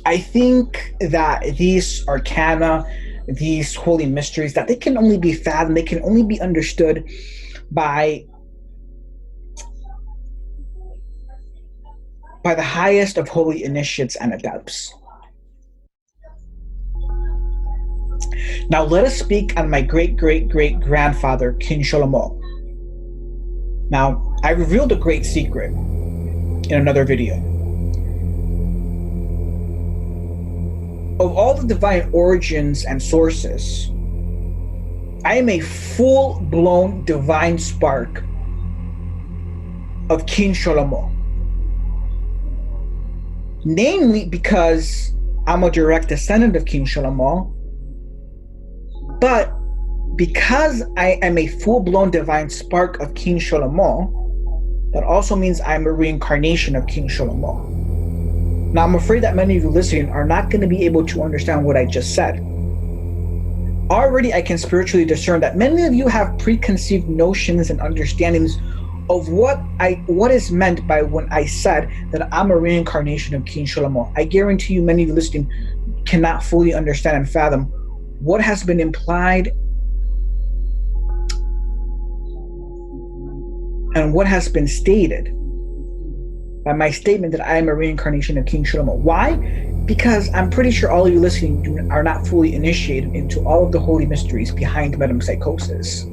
I think that these arcana, these holy mysteries, that they can only be fathomed, they can only be understood by the highest of holy initiates and adepts. Now let us speak on my great-great-great-grandfather, King Shlomo. Now, I revealed a great secret in another video. Of all the divine origins and sources, I am a full-blown divine spark of King Shlomo. Namely because I'm a direct descendant of King Shlomo, but because I am a full-blown divine spark of King Shlomo, that also means I'm a reincarnation of King Shlomo. Now, I'm afraid that many of you listening are not going to be able to understand what I just said. Already, I can spiritually discern that many of you have preconceived notions and understandings of what is meant by when I said that I'm a reincarnation of King Shlomo. I guarantee you many of you listening cannot fully understand and fathom what has been implied and what has been stated by my statement that I am a reincarnation of King Shlomo. Why? Because I'm pretty sure all of you listening are not fully initiated into all of the holy mysteries behind metempsychosis.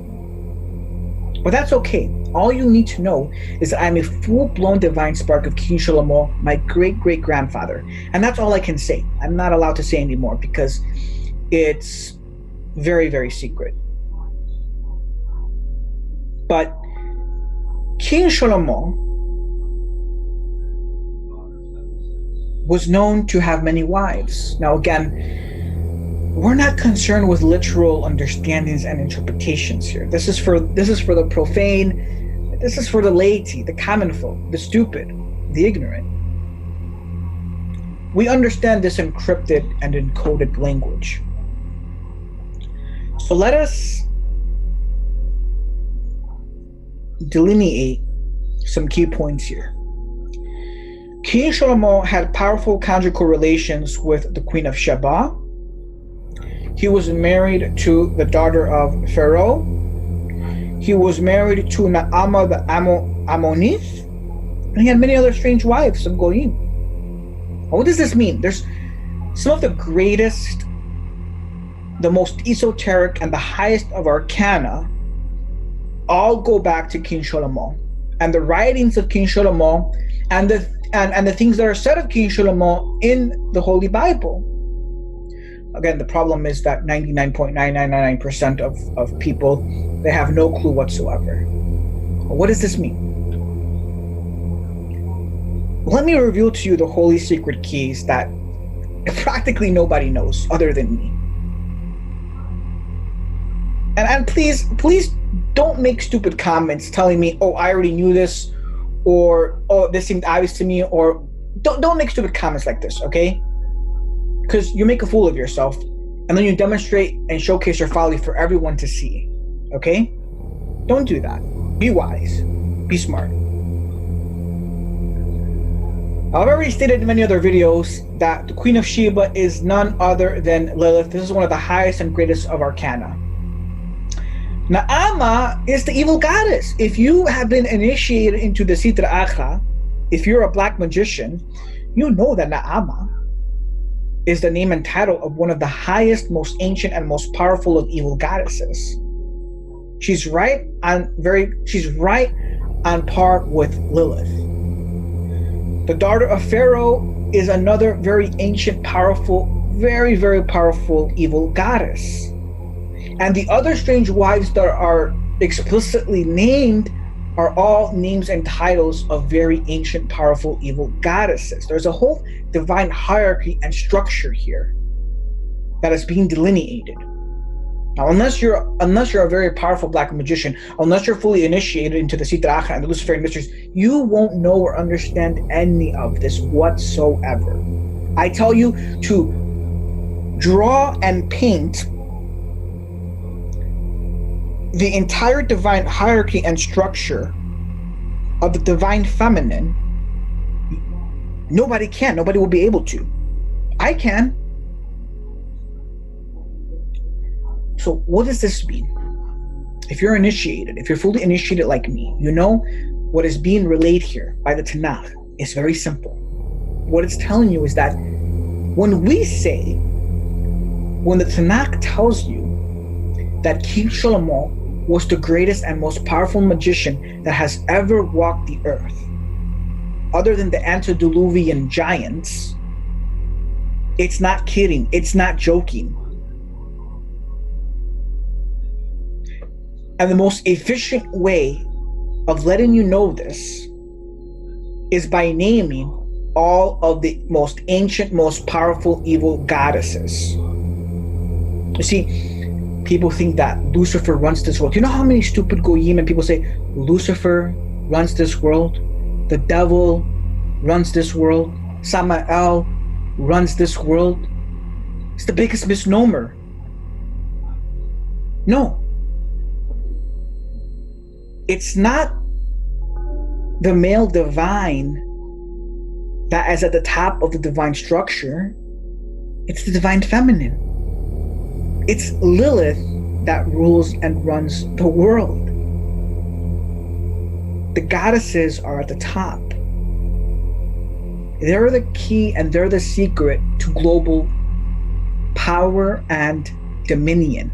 But that's okay. All you need to know is that I'm a full-blown divine spark of King Shlomo, my great-great-grandfather. And that's all I can say. I'm not allowed to say anymore because it's very, very secret. But King Shlomo was known to have many wives. Now again, we're not concerned with literal understandings and interpretations here. This is for the profane, this is for the laity, the common folk, the stupid, the ignorant. We understand this encrypted and encoded language. So let us delineate some key points here. King Shlomo had powerful conjugal relations with the Queen of Sheba. He was married to the daughter of Pharaoh. He was married to Naamah the Ammonite. And he had many other strange wives of Goyim. What does this mean? There's some of the greatest, the most esoteric, and the highest of arcana all go back to King Shlomo. And the writings of King Shlomo and the things that are said of King Shlomo in the Holy Bible. Again, the problem is that 99.9999% of people, they have no clue whatsoever. What does this mean? Let me reveal to you the holy secret keys that practically nobody knows other than me. And please don't make stupid comments telling me, oh, I already knew this, or oh, this seemed obvious to me, or don't make stupid comments like this, okay? Because you make a fool of yourself, and then you demonstrate and showcase your folly for everyone to see, okay? Don't do that. Be wise. Be smart. I've already stated in many other videos that the Queen of Sheba is none other than Lilith. This is one of the highest and greatest of arcana. Naamah is the evil goddess. If you have been initiated into the Sitra Ahra, if you're a black magician, you know that Naamah is the name and title of one of the highest, most ancient, and most powerful of evil goddesses. She's right on par with Lilith. The daughter of Pharaoh is another very ancient, powerful, very, very powerful evil goddess. And the other strange wives that are explicitly named are all names and titles of very ancient, powerful, evil goddesses. There's a whole divine hierarchy and structure here that is being delineated. Now, unless you're a very powerful black magician, unless you're fully initiated into the Sitra Ahra and the Luciferian mysteries, you won't know or understand any of this whatsoever. I tell you to draw and paint the entire divine hierarchy and structure of the divine feminine. Nobody can. Nobody will be able to. I can. So what does this mean? If you're initiated, if you're fully initiated like me, you know what is being relayed here by the Tanakh is very simple. What it's telling you is that when the Tanakh tells you that King Shlomo was the greatest and most powerful magician that has ever walked the earth, other than the antediluvian giants, it's not kidding, it's not joking. And the most efficient way of letting you know this is by naming all of the most ancient, most powerful evil goddesses. You see, people think that Lucifer runs this world. You know how many stupid goyim and people say Lucifer runs this world, the devil runs this world, Samael runs this world? It's the biggest misnomer. No. It's not the male divine that is at the top of the divine structure. It's the divine feminine. It's Lilith that rules and runs the world. The goddesses are at the top. They're the key and they're the secret to global power and dominion.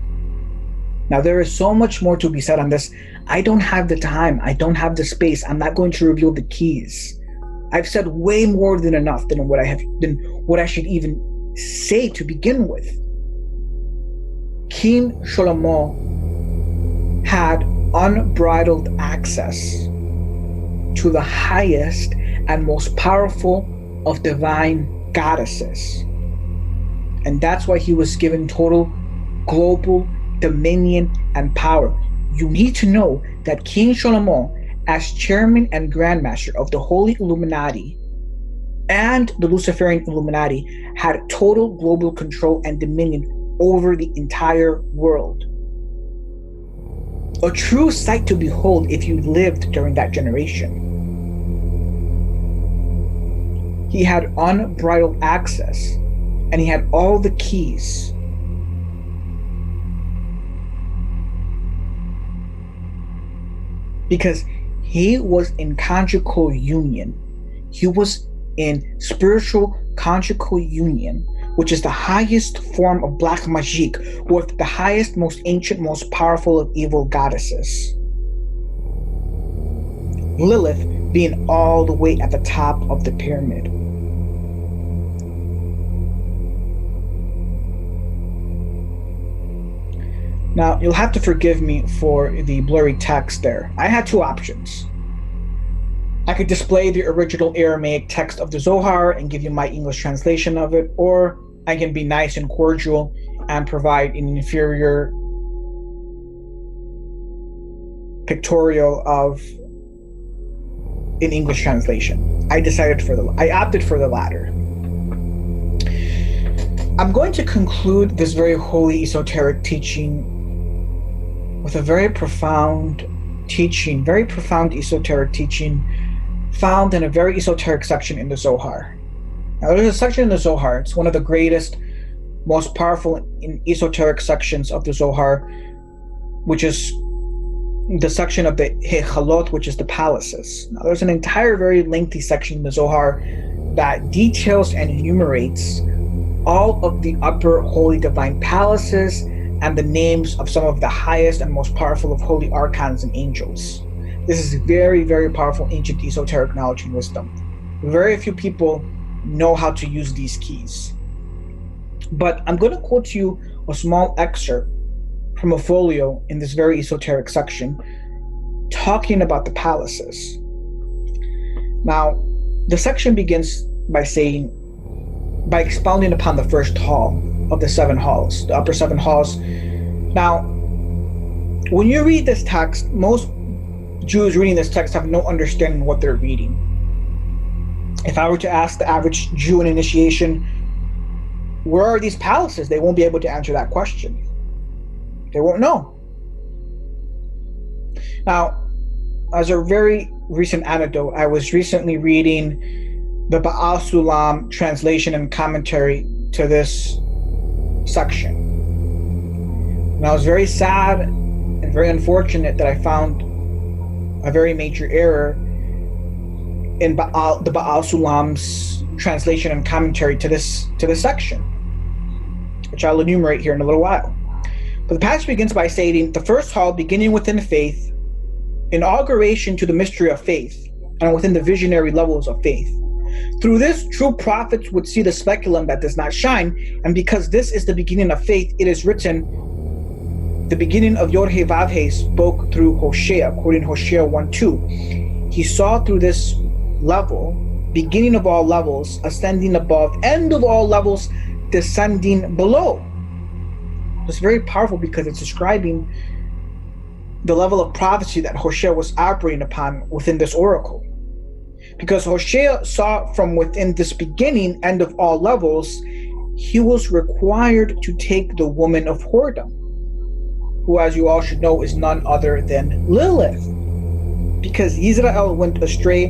Now, there is so much more to be said on this. I don't have the time. I don't have the space. I'm not going to reveal the keys. I've said way more than enough than what I should even say to begin with. King Shlomo had unbridled access to the highest and most powerful of divine goddesses. And that's why he was given total global dominion and power. You need to know that King Shlomo, as chairman and grandmaster of the Holy Illuminati and the Luciferian Illuminati, had total global control and dominion over the entire world. A true sight to behold if you lived during that generation. He had unbridled access, and he had all the keys. Because he was in conjugal union. He was in spiritual conjugal union, which is the highest form of black magic, with the highest, most ancient, most powerful of evil goddesses. Lilith being all the way at the top of the pyramid. Now, you'll have to forgive me for the blurry text there. I had two options. I could display the original Aramaic text of the Zohar and give you my English translation of it, or I can be nice and cordial and provide an inferior pictorial of an English translation. I opted for the latter. I'm going to conclude this very holy esoteric teaching with a very profound esoteric teaching found in a very esoteric section in the Zohar. Now, there's a section in the Zohar. It's one of the greatest, most powerful and esoteric sections of the Zohar, which is the section of the Hechalot, which is the palaces. Now, there's an entire very lengthy section in the Zohar that details and enumerates all of the upper holy divine palaces and the names of some of the highest and most powerful of holy archons and angels. This is very, very powerful ancient esoteric knowledge and wisdom. Very few people know how to use these keys. But I'm going to quote to you a small excerpt from a folio in this very esoteric section talking about the palaces. Now, the section begins by expounding upon the first hall of the seven halls, the upper seven halls. Now, when you read this text, most Jews reading this text have no understanding what they're reading. If I were to ask the average Jew in initiation, where are these palaces? They won't be able to answer that question. They won't know. Now, as a very recent anecdote, I was recently reading the Baal Sulam translation and commentary to this section. And I was very sad and very unfortunate that I found a very major error in the Baal Sulam's translation and commentary to this section, which I'll enumerate here in a little while. But the passage begins by stating, the first hall beginning within faith, inauguration to the mystery of faith, and within the visionary levels of faith. Through this, true prophets would see the speculum that does not shine, and because this is the beginning of faith, it is written, the beginning of Yod-Heh Vav-Heh spoke through Hosea, quoting Hosea 1:2. He saw through this level, beginning of all levels, ascending above, end of all levels, descending below. It's very powerful because it's describing the level of prophecy that Hosea was operating upon within this oracle. Because Hosea saw from within this beginning, end of all levels, he was required to take the woman of whoredom, who, as you all should know, is none other than Lilith. Because Israel went astray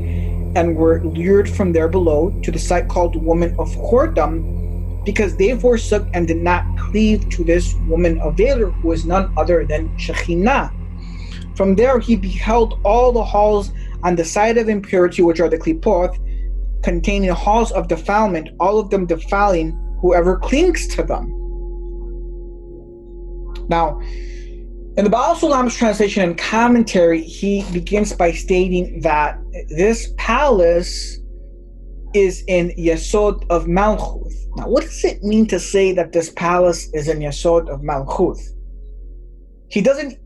and were lured from there below to the site called the woman of whoredom, because they forsook and did not cleave to this woman of Valor, who is none other than Shekhinah. From there he beheld all the halls on the side of impurity, which are the Klipot, containing halls of defilement, all of them defiling whoever clings to them. Now, in the Baal Sulam's translation and commentary, he begins by stating that this palace is in Yesod of Malchuth. Now, what does it mean to say that this palace is in Yesod of Malchuth? It doesn't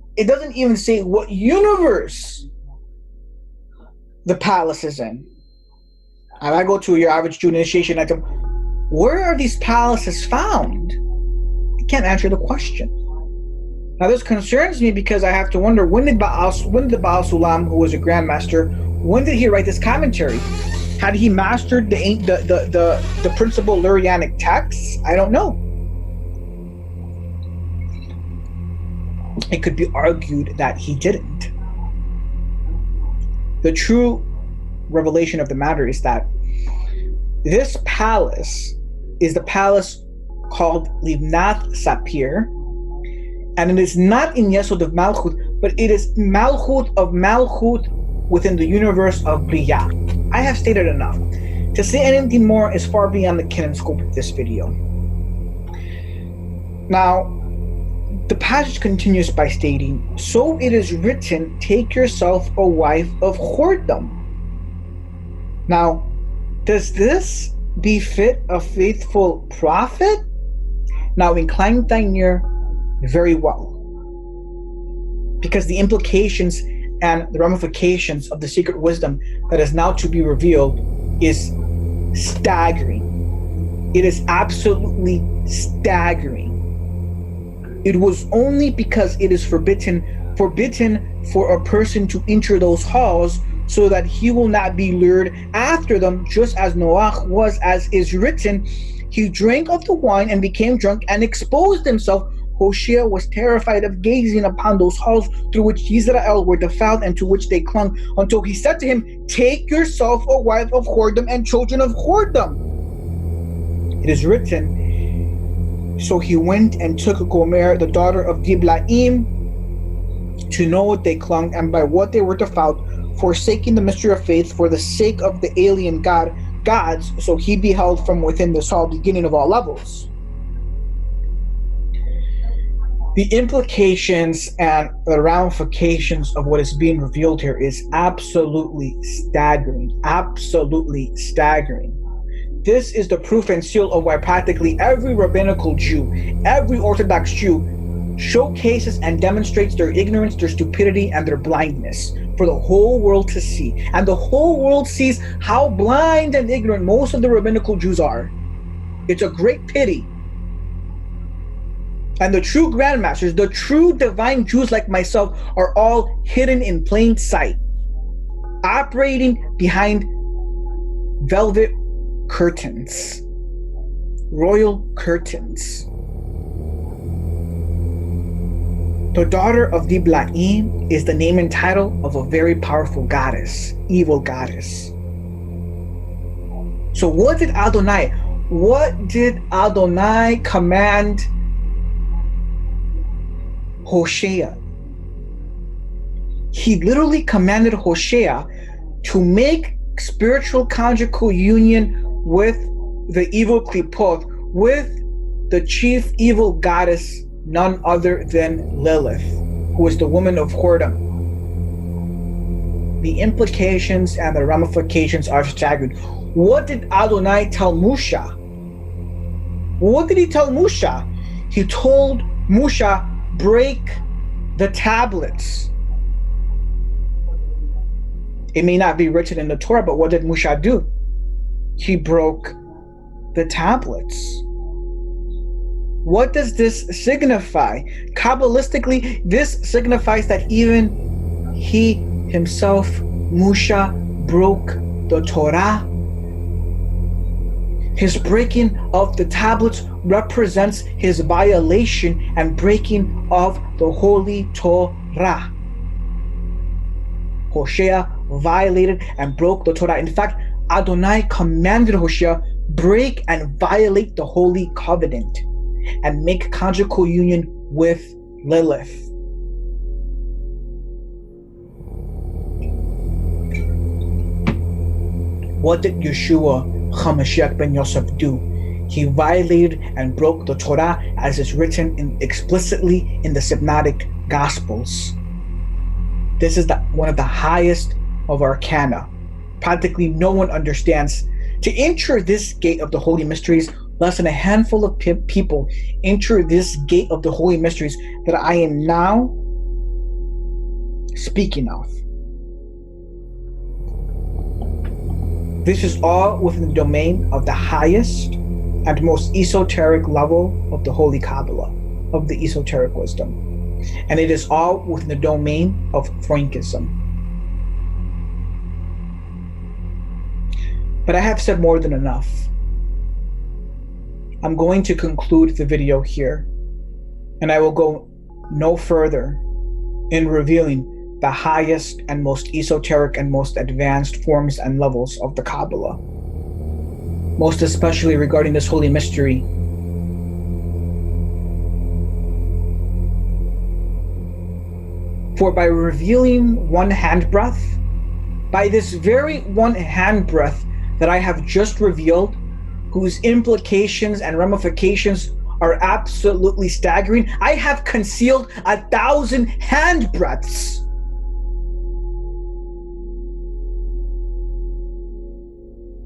even say what universe the palace is in. And I go to your average Jew initiation, I tell them, where are these palaces found? I can't answer the question. Now this concerns me because I have to wonder, when did the Baal Sulam, who was a grandmaster, when did he write this commentary? Had he mastered the principal Lurianic texts? I don't know. It could be argued that he didn't. The true revelation of the matter is that this palace is the palace called Livnath Sapir, and it is not in Yesod of Malchut, but it is Malchut of Malchut within the universe of Bria. I have stated enough. To say anything more is far beyond the canon scope of this video. Now, the passage continues by stating, so it is written, take yourself a wife of whoredom. Now, does this befit a faithful prophet? Now, incline thine ear very well, because the implications and the ramifications of the secret wisdom that is now to be revealed is staggering. It is absolutely staggering. It was only because it is forbidden for a person to enter those halls so that he will not be lured after them, just as Noach was, as is written, he drank of the wine and became drunk and exposed himself. Hoshea was terrified of gazing upon those halls through which Israel were defiled and to which they clung, until he said to him, take yourself a wife of whoredom and children of whoredom. It is written, so he went and took Gomer, the daughter of Diblaim, to know what they clung and by what they were defiled, forsaking the mystery of faith for the sake of the alien gods. So he beheld from within this hall, beginning of all levels. The implications and the ramifications of what is being revealed here is absolutely staggering. Absolutely staggering. This is the proof and seal of why practically every rabbinical Jew, every Orthodox Jew, showcases and demonstrates their ignorance, their stupidity, and their blindness for the whole world to see. And the whole world sees how blind and ignorant most of the rabbinical Jews are. It's a great pity. And the true grandmasters, the true divine Jews like myself, are all hidden in plain sight, operating behind velvet curtains, royal curtains. The daughter of Diblaim is the name and title of a very powerful goddess, evil goddess. So what did Adonai command Hoshea? He literally commanded Hoshea to make spiritual conjugal union with the evil Klipot, with the chief evil goddess, none other than Lilith, who is the woman of whoredom. The implications and the ramifications are staggering. What did Adonai tell Musha? What did he tell Musha? He told Musha, break the tablets. It may not be written in the Torah, but what did Musha do? He broke the tablets. What does this signify? Kabbalistically, this signifies that even he himself, Musha, broke the Torah. His breaking of the tablets represents his violation and breaking of the Holy Torah. Hoshea violated and broke the Torah. In fact, Adonai commanded Hoshea, break and violate the Holy Covenant and make conjugal union with Lilith. what did Yeshua HaMashiach ben Yosef do? He violated and broke the Torah as is written explicitly in the Synoptic Gospels. This is one of the highest of arcana. Practically no one understands. To enter this gate of the holy mysteries, less than a handful of people enter this gate of the holy mysteries that I am now speaking of. This is all within the domain of the highest and most esoteric level of the Holy Kabbalah, of the esoteric wisdom. And it is all within the domain of Frankism. But I have said more than enough. I'm going to conclude the video here, and I will go no further in revealing the highest and most esoteric and most advanced forms and levels of the Kabbalah, most especially regarding this holy mystery. For by revealing one handbreadth, by this very one handbreadth that I have just revealed, whose implications and ramifications are absolutely staggering, I have concealed 1,000 handbreadths.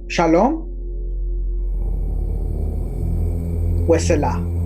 Shalom. Wassalam.